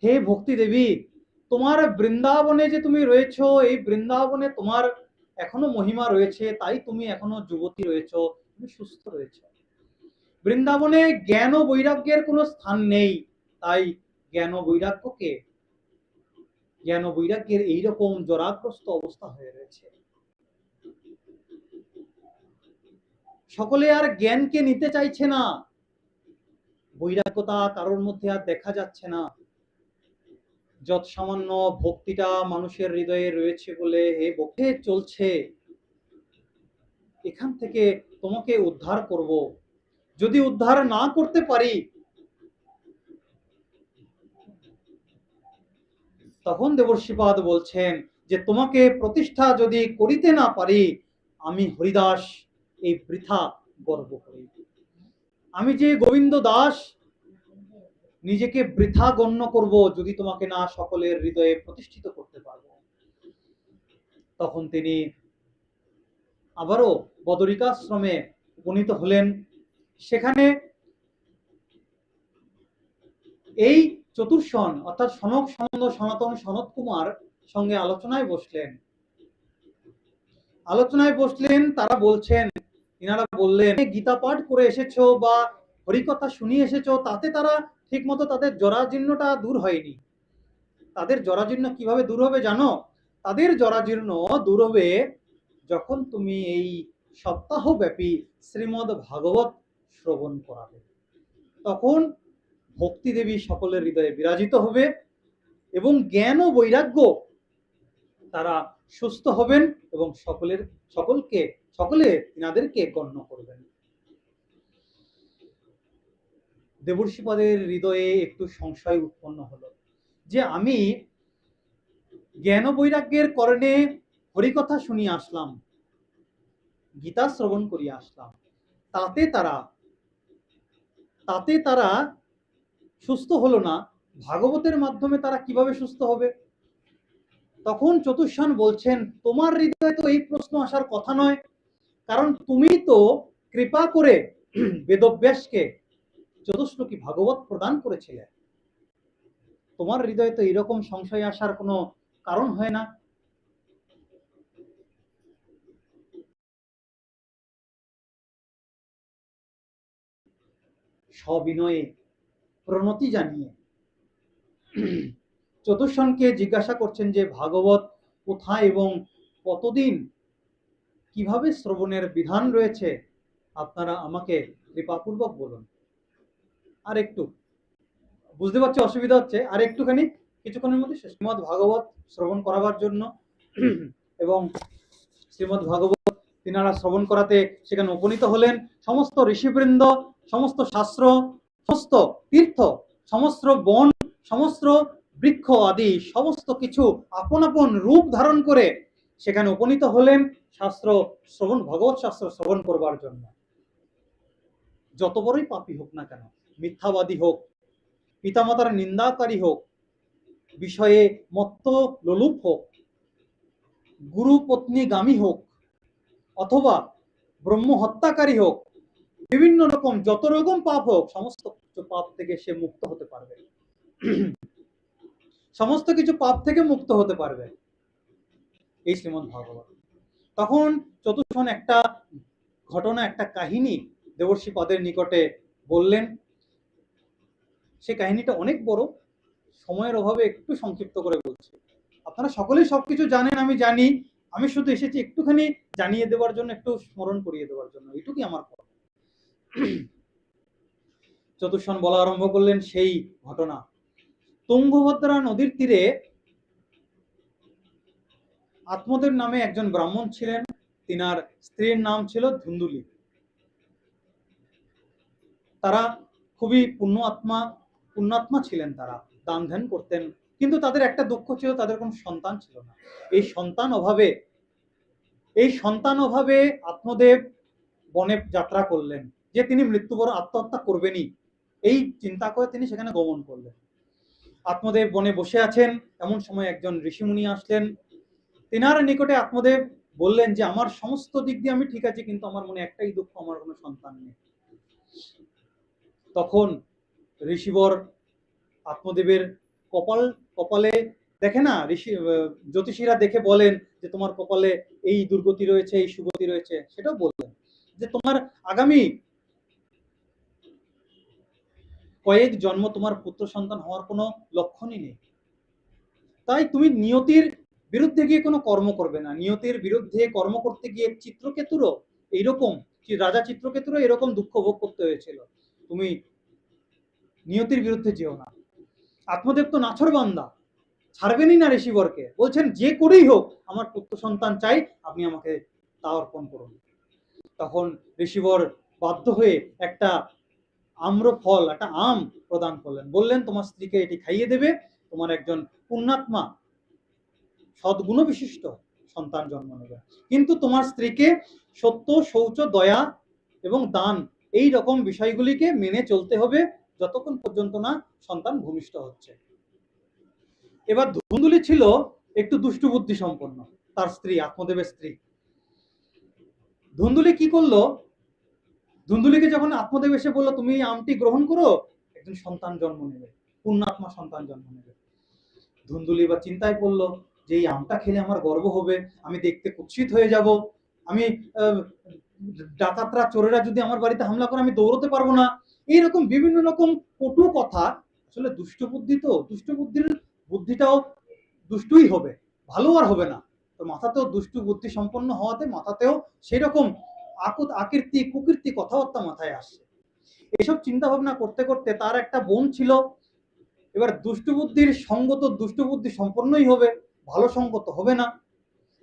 হে ভক্তি দেবী, তোমার বৃন্দাবনে যে তুমি রয়েছো, এই বৃন্দাবনে তোমার এখনো মহিমা রয়েছে, তাই তুমি এখনো যুবতী রয়েছো, তুমি সুস্থ রয়েছো। বৃন্দাবনে জ্ঞান ও বৈরাগ্যের কোনো স্থান নেই, তাই জ্ঞান ও বৈরাগ্যকে, জ্ঞান ও বৈরাগ্যের এইরকম জরাগ্রস্ত অবস্থা হয়ে রয়েছে। সকলে আর জ্ঞানকে নিতে চাইছে না, বৈরাগ্যতা কারোর মধ্যে আর দেখা যাচ্ছে না। যত সামান্য ভক্তিটা মানুষের হৃদয়ে রয়েছে বলে এ ভক্তি চলছে, এখান থেকে তোমাকে উদ্ধার করব। যদি উদ্ধার না করতে পারি, তখন দেবর্ষিপাদ বলছেন যে তোমাকে প্রতিষ্ঠা যদি করিতে না পারি, আমি হরিদাস এই বৃথা গর্ব করি। আমি যে গোবিন্দ দাস, নিজেকে বৃথা গণ্য করব যদি তোমাকে না সকলের হৃদয়ে প্রতিষ্ঠিত করতে পারবো। তখন তিনি আবারও বদরিকাশ্রমে উপনীত হলেন। সেখানে এই চতুর্শন অর্থাৎ সনক, সনন্দ, সনাতন, সনত কুমার সঙ্গে আলোচনায় বসলেন। তারা বলছেন, ইনারা বললেন গীতা পাঠ করে এসেছো বা হরিকথা শুনিয়ে এসেছো, তাতে তারা ঠিক মতো তাদের জরাজীর্ণটা দূর হয়নি। তাদের জরাজীর্ণ কিভাবে দূর হবে জানো? তাদের জরাজীর্ণ দূর হবে যখন তুমি এই সপ্তাহব্যাপী শ্রীমদ্ ভাগবত শ্রবণ করাবে। তখন ভক্তি দেবী সকলের হৃদয়ে বিরাজিত হবে এবং জ্ঞান ও বৈরাগ্য তারা সুস্থ হবেন এবং সকলে তিনাদেরকে গণ্য করবেন। দেবর্ষিপাদের হৃদয়ে একটু সংশয় উৎপন্ন হলো যে আমি জ্ঞান ও বৈরাগ্যের কারণে হরিকথা শুনিয়ে আসলাম, গীতা শ্রবণ করিয়ে আসলাম, তাতে তারা সুস্থ হলো না, ভাগবতের মাধ্যমে তারা কিভাবে সুস্থ হবে? তখন চতুর্শন বলছেন তোমার হৃদয়ে তো এই প্রশ্ন আসার কথা নয়, কারণ তুমি তো কৃপা করে বেদব্যাসকে চতুশ্লোকী ভাগবত প্রদান করেছিলে। তোমার হৃদয়ে তো এরকম সংশয় আসার কোনো কারণ হয় না। সবিনয়ে প্রণতি জানিয়ে চতুর্শনকে জিজ্ঞাসা করছেন যে ভাগবত কোথায় এবং কতদিন কিভাবে শ্রবণের বিধান রয়েছে, আপনারা আমাকে কৃপাপূর্বক বলুন। আর একটু বুঝতে পারছি অসুবিধা হচ্ছে, আর একটুখানি কিছুক্ষণের মধ্যে শ্রীমদ্ ভাগবত শ্রবণ করাবার জন্য এবং শ্রীমদ্ ভাগবত তিনারা শ্রবণ করাতে সেখানে উপনীত হলেন। সমস্ত ঋষিবৃন্দ, সমস্ত শাস্ত্র, সমস্ত তীর্থ, সমস্ত বন, সমস্ত বৃক্ষ আদি সমস্ত কিছু আপন আপন রূপ ধারণ করে সেখানে উপনীত হলেন শাস্ত্র শ্রবণ, ভগবত শাস্ত্র শ্রবণ করবার জন্য। যত বড়ই পাপী হোক না কেন, মিথ্যাবাদী হোক, পিতামাতার নিন্দাকারী হোক, বিষয়ে মত্ত লোলুপ হোক, গুরু পত্নীগামী হোক, অথবা ব্রহ্ম হত্যাকারী হোক, বিভিন্ন রকম যত রকম পাপ হোক, সমস্ত কিছু পাপ থেকে সে মুক্ত হতে পারবে। সমস্ত কিছু পাপ থেকে মুক্ত হতে পারবে এই শ্রীমদ্ ভাগবত। তখন চতুর্থন একটা ঘটনা, একটা কাহিনী দেবর্ষি পদের নিকটে বললেন। সে কাহিনীটা অনেক বড়, সময়ের অভাবে একটু সংক্ষিপ্ত করে বলছি। আপনারা সকলেই সবকিছু জানেন, আমি জানি, আমি শুধু এসেছি একটুখানি জানিয়ে দেওয়ার জন্য, একটু স্মরণ করিয়ে দেওয়ার জন্য, এইটুকুই আমার পথ। চতুর্থন বলা আরম্ভ করলেন সেই ঘটনা। তুঙ্গভদ্রা নদীর তীরে আত্মদেব নামে একজন ব্রাহ্মণ ছিলেন। তিনার স্ত্রীর নাম ছিল ধুন্দুলি। তারা খুবই পুণ্যাত্মা ছিলেন। তারা দান ধ্যান করতেন, কিন্তু তাদের একটা দুঃখ ছিল, তাদের কোনো সন্তান ছিল না। এই সন্তান অভাবে আত্মদেব বনে যাত্রা করলেন, যে তিনি মৃত্যুবরণ আত্মহত্যা করবেনই, এই চিন্তা করে তিনি সেখানে গমন করলেন। আত্মদেব বনে বসে আছেন, এমন সময় একজন ঋষিমুনি আসলেন। তিনার নিকটে আত্মদেব বললেন যে আমার সমস্ত দিক দিয়ে আমি ঠিক আছি, কিন্তু আমার মনে একটাই দুঃখ, আমার কোনো সন্তান নেই। তখন ঋষিবর আত্মদেবের কপালে দেখে না, জ্যোতিষীরা দেখে বলেন যে তোমার কপালে এই দুর্গতি রয়েছে, এই সুগতি রয়েছে। সেটাও বললেন যে তোমার আগামী কয়েক জন্ম তোমার পুত্র সন্তান হওয়ার কোনো লক্ষণই নেই। তাই তুমি নিয়তির বিরুদ্ধে গিয়ে কোনো কর্ম করবে না। নিয়তির বিরুদ্ধে কর্ম করতে গিয়ে চিত্রকেতুরও এইরকম, রাজা চিত্রকেতুরও এরকম দুঃখ ভোগ করতে হয়েছিল। তুমি নিয়তির বিরুদ্ধে যেও না। আত্মদেব তো নাছরবান্দা, ছাড়বেনই না ঋষিবরকে। বলছেন যে করেই হোক আমার পুত্র সন্তান চাই, আপনি আমাকে তা অর্পণ করুন। তখন ঋষিবর বাধ্য হয়ে একটা আম্রফল, একটা আম প্রদান করলেন। বললেন তোমার স্ত্রীকে এটি খাইয়ে দেবে, তোমার একজন পুণ্যাত্মা সদ্গুণ বিশিষ্ট সন্তান জন্ম নেবে। কিন্তু তোমার স্ত্রীকে সত্য, শৌচ, দয়া এবং দান এই রকম বিষয়গুলিকে মেনে চলতে হবে যতক্ষণ পর্যন্ত না সন্তান ভূমিষ্ঠ হচ্ছে। এবার ধুন্দুলি ছিল একটু দুষ্টু বুদ্ধি সম্পন্ন, তার স্ত্রী, আত্মদেবের স্ত্রী। ধুন্দুলি কি করলো, ধুন্দুলিকে যখন আত্মদেব এসে বললো তুমি আমটি গ্রহণ করো, একজন সন্তান জন্ম নেবে, পুণ্যাত্মা সন্তান জন্ম নেবে। ধুন্দুলি বা চিন্তায় পড়লো যে এই আমটা খেলে আমার গর্ব হবে, আমি দেখতে কুৎসিত হয়ে যাব, আমি ডাকাতরা, চোরেরা যদি আমার বাড়িতে হামলা করে আমি দৌড়তে পারবো না। এইরকম বিভিন্ন রকম কটু কথা। আসলে দুষ্ট বুদ্ধি, তো দুষ্ট বুদ্ধিটাও দুষ্টুই হবে, ভালো আর হবে না। তো মাথাতেও দুষ্টু বুদ্ধি সম্পন্ন হওয়াতে মাথাতেও সেই রকম কুকীর্তি কথাবার্তা মাথায় আসছে। এসব চিন্তা ভাবনা করতে করতে তার একটা বোন ছিল। এবার দুষ্টু বুদ্ধির সঙ্গ তো দুষ্টু বুদ্ধি সম্পন্নই হবে, ভালো সঙ্গ তো হবে না।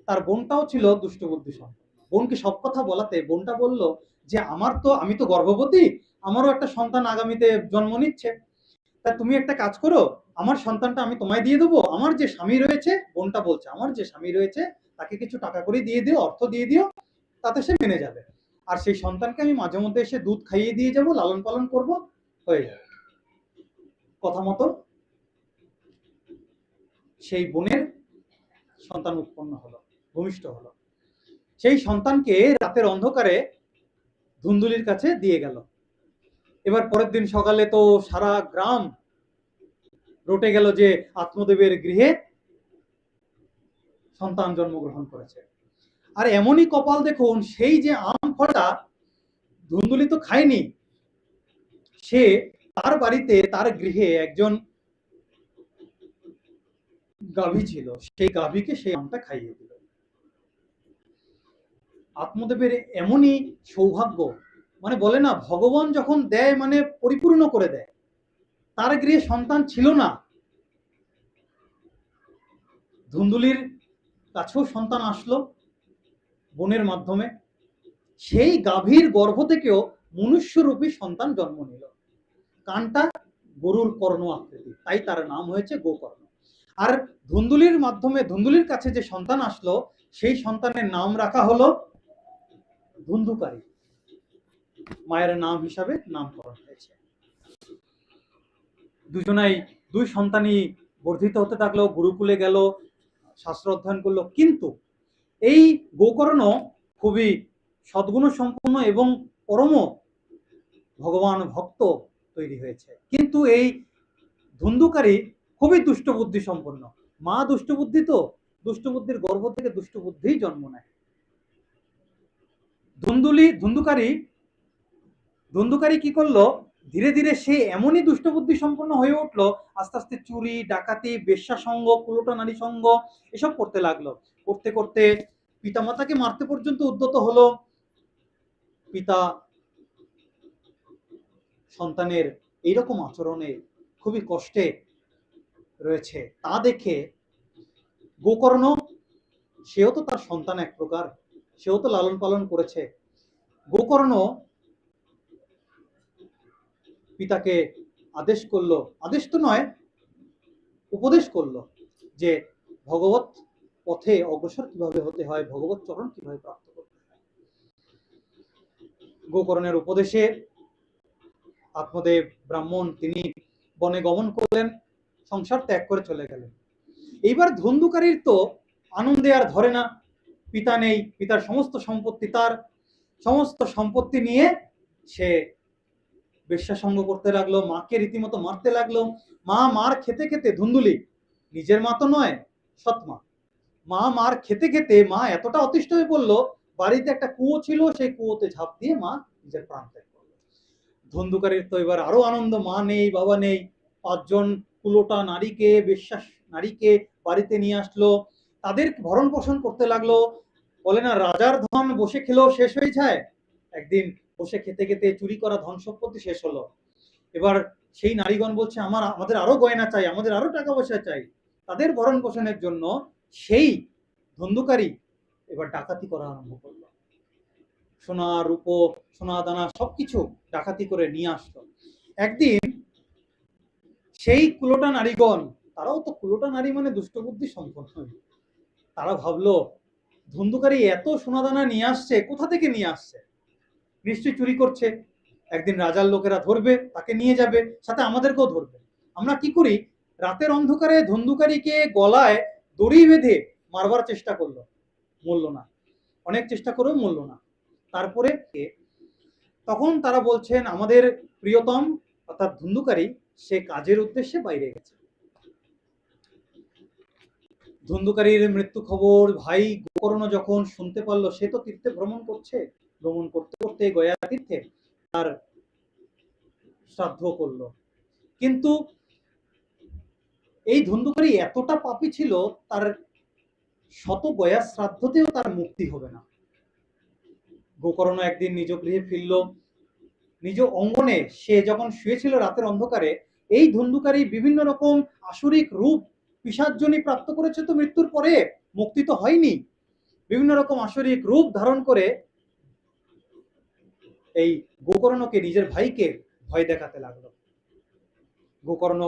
তার বোনটাও ছিল দুষ্টু বুদ্ধি সম্পন্ন। বোনকে সব কথা বলাতে বোনটা বলল যে আমি তো গর্ভবতী, আমারও একটা সন্তান আগামীতে জন্ম নিচ্ছে, তা তুমি একটা কাজ করো, আমার সন্তানটা আমি তোমায় দিয়ে দেবো। আমার যে স্বামী রয়েছে, বোনটা বলছে, আমার যে স্বামী রয়েছে তাকে কিছু টাকা করে দিয়ে দিও, অর্থ দিয়ে দিও, তাতে সে মেনে যাবে। আর সেই সন্তানকে আমি মাঝে মধ্যে এসে দুধ খাইয়ে দিয়ে যাব, লালন পালন করব, হয়ে যাবে। কথা মতো সেই বোনের সন্তান উৎপন্ন হলো, ভূমিষ্ঠ হলো। সেই সন্তানকে রাতের অন্ধকারে ধুন্দুলির কাছে দিয়ে গেল। এবার পরের দিন সকালে তো সারা গ্রাম রটে গেল যে আত্মদেবের গৃহে সন্তান জন্মগ্রহণ করেছে। আর এমনই কপাল দেখুন, সেই যে আম ফলটা ধুন্দুলি তো খায়নি, সে তার বাড়িতে, তার গৃহে একজন গাভী ছিল, সেই গাভীকে সেই আমটা খাইয়ে দিল। আত্মদেবের এমনই সৌভাগ্য, মানে বলে না ভগবান যখন দেয় মানে পরিপূর্ণ করে দেয়। তার গৃহে সন্তান ছিল না, ধুন্দুলির কাছেও সন্তান আসলো বোনের মাধ্যমে। সেই গাভীর গর্ভ থেকেও মনুষ্যরূপী সন্তান জন্ম নিল। কানটা গরুর কর্ণ আকৃতি, তাই তার নাম হয়েছে গোকর্ণ। আর ধুন্দুলির মাধ্যমে ধুন্দুলির কাছে যে সন্তান আসলো সেই সন্তানের নাম রাখা হলো ধুন্ধুকারী, মায়ের নাম হিসাবে নামকরণ হয়েছে। দুই সন্তানই বর্ধিত হতে থাকলো, গুরুকুলে গেল, শাস্ত্র অধ্যয়ন করলো, কিন্তু এই গোকর্ণ খুবই সদ্গুণ সম্পন্ন এবং পরম ভগবান ভক্ত তৈরি হয়েছে। কিন্তু এই ধুন্ধুকারী খুবই দুষ্ট বুদ্ধি সম্পন্ন। মা দুষ্ট বুদ্ধি, তো দুষ্ট বুদ্ধির গর্ভ থেকে দুষ্ট বুদ্ধি জন্ম নেয়। ধুন্ধুকারী কি করলো, ধীরে ধীরে সে এমনই দুষ্ট বুদ্ধি সম্পন্ন হয়ে উঠলো, আস্তে আস্তে চুরি, ডাকাতি, বেশ্যা সঙ্গ, কুলোটা নারী সঙ্গ এসব করতে লাগলো। করতে করতে পিতামাতাকে মারতে পর্যন্ত উদ্যত হলো। পিতা সন্তানের এইরকম আচরণে খুবই কষ্টে রয়েছে, তা দেখে গোকর্ণ, সেও তো তার সন্তান এক প্রকার, সেও তো লালন পালন করেছে। গোকর্ণ পিতাকে আদেশ করলো, আদেশ তো নয়, উপদেশ করলো যে ভগবত পথে অগ্রসর কিভাবে হতে হয়, ভগবত চরণ কিভাবে প্রাপ্ত করতে হয়। গোকর্ণের উপদেশে আত্মদেব ব্রাহ্মণ তিনি বনে গমন করলেন, সংসার ত্যাগ করে চলে গেলেন। এইবার ধুন্ধুকারীর তো আনন্দে আর ধরে না, পিতা নেই, পিতার সমস্ত সম্পত্তি তার, সমস্ত সম্পত্তি নিয়ে সে বেশ্যা সঙ্গ করতে লাগলো, মাকে রীতিমতো মারতে লাগলো। মা মার খেতে খেতে, ধুন্দুলি নিজের মা তো নয়, সৎমা, মা মার খেতে খেতে মা এতটা অতিষ্ঠ হয়ে পড়লো, বাড়িতে একটা কুয়ো ছিল, সেই কুয়োতে ঝাঁপ দিয়ে মা নিজের প্রাণ ত্যাগ করলো। ধুন্ধুকারীর তো এবার আরো আনন্দ, মা নেই, বাবা নেই, 5জন কুলোটা নারীকে, বেশ্যা নারীকে বাড়িতে নিয়ে আসলো, তাদের ভরণ পোষণ করতে লাগলো। বলে না, রাজার ধন বসে খেলেও শেষ হয়ে যায়। একদিন বসে খেতে খেতে চুরি করা ধন সম্পত্তি শেষ হলো। এবার সেই নারীগণ বলছে, আমাদের আরো গয়না চাই, আমাদের আরো টাকা পয়সা চাই। তাদের ভরণ পোষণের জন্য সেই ধুন্ধুকারী এবার ডাকাতি করা আরম্ভ করলো। সোনা রূপো, সোনা দানা সবকিছু ডাকাতি করে নিয়ে আসলো। একদিন সেই কুলোটা নারীগণ, তারাও তো কুলোটা নারী মানে দুষ্টবুদ্ধি সম্পন্ন, তারা ভাবলো ধুন্ধুকারী এত সোনা দানা নিয়ে আসছে, কোথা থেকে নিয়ে আসছে, নিশ্চয়ই চুরি করছে। একদিন রাজার লোকেরা ধরবে, তাকে নিয়ে যাবে, সাথে আমাদেরকেও ধরবে। আমরা কি করি, রাতের অন্ধকারে ধুন্ধুকারীকে গলায় দড়ি বেঁধে মারবার চেষ্টা করলো, মরল না, অনেক চেষ্টা করেও মরল না। তারপরে তখন তারা বলছেন, আমাদের প্রিয়তম অর্থাৎ ধুন্ধুকারী সে কাজের উদ্দেশ্যে বাইরে গেছে। ধুন্ধুকারীর মৃত্যু খবর ভাই গোকর্ণ যখন শুনতে পারলো, সে তো তীর্থে ভ্রমণ করছে, ভ্রমণ করতে করতে গয়া তীর্থে তার শ্রাদ্ধ করলো। কিন্তু এই ধুন্ধুকারী এতটা পাপী ছিল, তার শত গয়া শ্রাদ্ধতেও তার মুক্তি হবে না। গোকর্ণ একদিন নিজ গৃহে ফিরল, নিজ অঙ্গনে সে যখন শুয়েছিল রাতের অন্ধকারে, এই ধুন্ধুকারী বিভিন্ন রকম আসুরিক রূপ পিশাচজনী প্রাপ্ত করেছে, তো মৃত্যুর পরে মুক্তি তো হয়নি, বিভিন্ন রকম আসুরিক রূপ ধারণ করে এই গোকর্ণকে, নিজের ভাইকে ভয় দেখাতে লাগলো। গোকর্ণ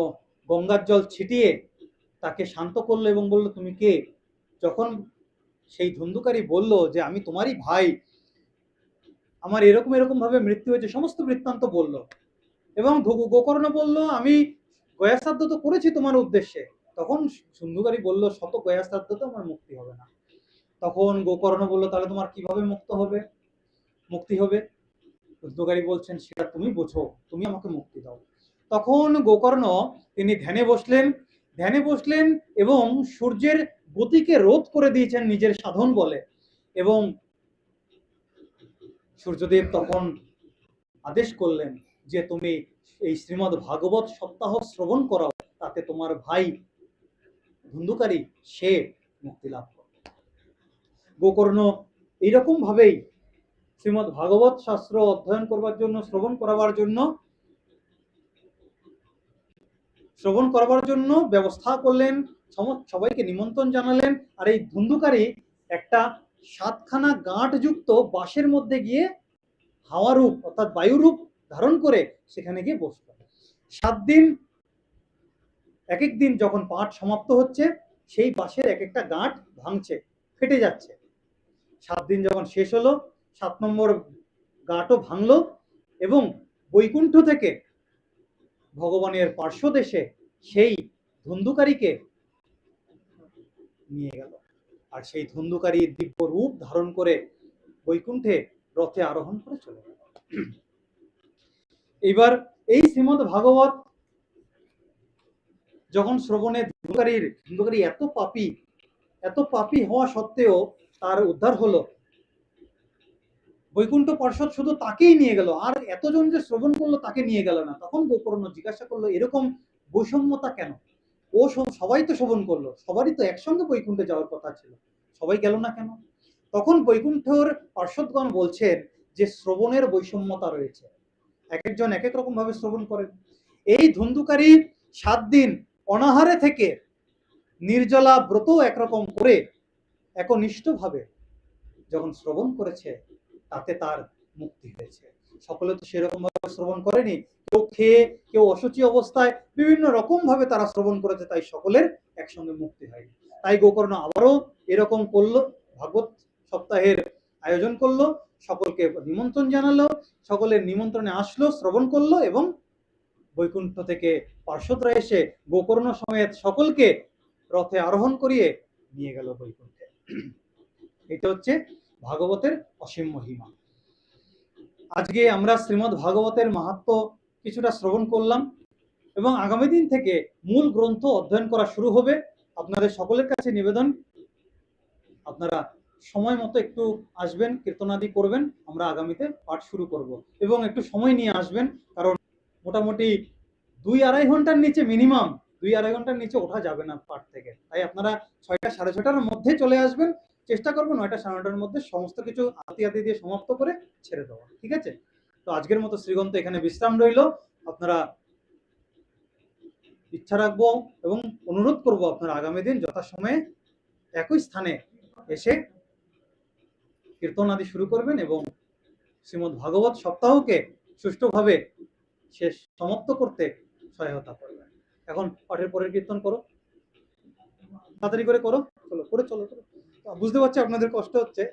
গঙ্গার জল ছিটিয়ে তাকে শান্ত করলো এবং বলল, তুমি কে? যখন সেই ধুন্ধুকারী বলল যে আমি তোমারই ভাই, আমার এরকম এরকম ভাবে মৃত্যু হয়েছে, সমস্ত বৃত্তান্ত বলল। এবং গোকর্ণ বলল, আমি গয়াশ্রাদ্ধ তো করেছি তোমার উদ্দেশ্যে। তখন ধুন্ধুকারী বলল, শত গয়াশ্রাদ্ধ তো আমার মুক্তি হবে না। তখন গোকর্ণ বলল, তাহলে তোমার কিভাবে মুক্তি হবে? ধুন্ধুকারী বলছেন, সেটা তুমি বোঝো, তুমি আমাকে মুক্তি দাও। তখন গোকর্ণ তিনি ধ্যানে বসলেন এবং সূর্যের গতিকে রোধ করে দিয়েছেন নিজের সাধন বলে। এবং সূর্যদেব তখন আদেশ করলেন যে তুমি এই শ্রীমদ্ ভাগবত সপ্তাহ শ্রবণ করাও, তাতে তোমার ভাই ধুন্ধুকারী সে মুক্তি লাভ করবে। গোকর্ণ এইরকম ভাবেই শ্রীমদ্ ভাগবত শাস্ত্র অধ্যয়ন করবার জন্য, শ্রবণ করবার জন্য ব্যবস্থা করলেন, সবাইকে নিমন্ত্রণ জানালেন। আর এই ধুন্ধুকারী একটা 7খানা গাঁট যুক্ত বাঁশের মধ্যে গিয়ে হাওয়া রূপ অর্থাৎ বায়ু রূপ ধারণ করে সেখানে গিয়ে বসল। 7 দিন এক এক দিন যখন পাঠ সমাপ্ত হচ্ছে সেই বাঁশের এক একটা গাঁট ভাঙছে, ফেটে যাচ্ছে। 7 দিন যখন শেষ হলো, 7 নম্বর গাঁটও ভাঙলো এবং বৈকুণ্ঠ থেকে ভগবানের পার্শ্বদ এসে সেই ধুন্ধুকারীকে নিয়ে গেল। আর সেই ধুন্ধুকারী দিব্য রূপ ধারণ করে বৈকুণ্ঠে রথে আরোহণ করে চলে গেল। এবার এই শ্রীমদ্ ভাগবত যখন শ্রবণে ধুন্ধুকারী এত পাপী হওয়া সত্ত্বেও তার উদ্ধার হলো, বৈকুণ্ঠ পার্ষদ শুধু তাকেই নিয়ে গেল, আর এতজন যে শ্রবণ করলো তাকে নিয়ে গেল না। তখন গোকর্ণ জিজ্ঞাসা করলো, এরকম বৈষম্যতা কেন? ও সবাই তো শ্রবণ করলো, সবারই তো একসঙ্গে বৈকুণ্ঠে যাওয়ার কথা ছিল, সবাই গেল না কেন? তখন বৈকুণ্ঠর পার্ষদগণ বলছেন যে শ্রবণের বৈষম্যতা রয়েছে, এক একজন এক এক রকম ভাবে শ্রবণ করেন। এই ধুন্ধুকারী 7 দিন অনাহারে থেকে নির্জলা ব্রত একরকম করে একনিষ্ঠভাবে যখন শ্রবণ করেছে, তাতে তার মুক্তি হয়েছে। সকলে তো সেরকম ভাবে শ্রবণ করেনি, কেউ খেয়ে, কেউ অসুচি অবস্থায়, বিভিন্ন রকম ভাবে তারা শ্রবণ করেছে, তাই সকলের একসঙ্গে মুক্তি হয়নি। তাই গোকর্ণ আবারও এরকম করলো, ভাগবত সপ্তাহের আয়োজন করলো, সকলকে নিমন্ত্রণ জানালো, সকলের নিমন্ত্রণে আসলো, শ্রবণ করলো এবং বৈকুণ্ঠ থেকে পার্শ্বদরা এসে গোকর্ণ সমেত সকলকে রথে আরোহণ করিয়ে নিয়ে গেল বৈকুণ্ঠে। এটা হচ্ছে ভাগবতের অসীম মহিমা। আজকে আমরা শ্রীমদ্ ভাগবতের মাহাত্ম্য কিছুটা শ্রবণ করলাম এবং আগামী দিন থেকে মূল গ্রন্থ অধ্যয়ন করা শুরু হবে। আপনাদের সকলের কাছে নিবেদন, আপনারা সময় মতো একটু আসবেন, কীর্তনাদি করবেন, আমরা আগামীতে পাঠ শুরু করব এবং একটু সময় নিয়ে আসবেন, কারণ মোটামুটি 2-2.5 ঘন্টার নিচে, মিনিমাম 2-2.5 ঘন্টার নিচে ওঠা যাবে না পাঠ থেকে। তাই আপনারা 6টা 6:30টার মধ্যে চলে আসবেন, চেষ্টা করবো 9টা 9:30টার মধ্যে সমস্ত কিছু আতি দিয়ে সমাপ্ত করে ছেড়ে দেওয়া, ঠিক আছে? তো আজকের মতো শ্রীগ্রন্থ এখানে বিশ্রাম রইল। আপনারা ইচ্ছা রাখবো এবং অনুরোধ করব আপনারা আগামী দিন যথাসময়ে একই স্থানে এসে কীর্তন আদি শুরু করবেন এবং শ্রীমদ্ ভাগবত সপ্তাহকে সুষ্ঠুভাবে শেষ সমাপ্ত করতে সহায়তা করবেন। এখন পাঠের পরের কীর্তন করো, তাড়াতাড়ি করে করো, চলো। বুঝতে পারছি আপনাদের কষ্ট হচ্ছে।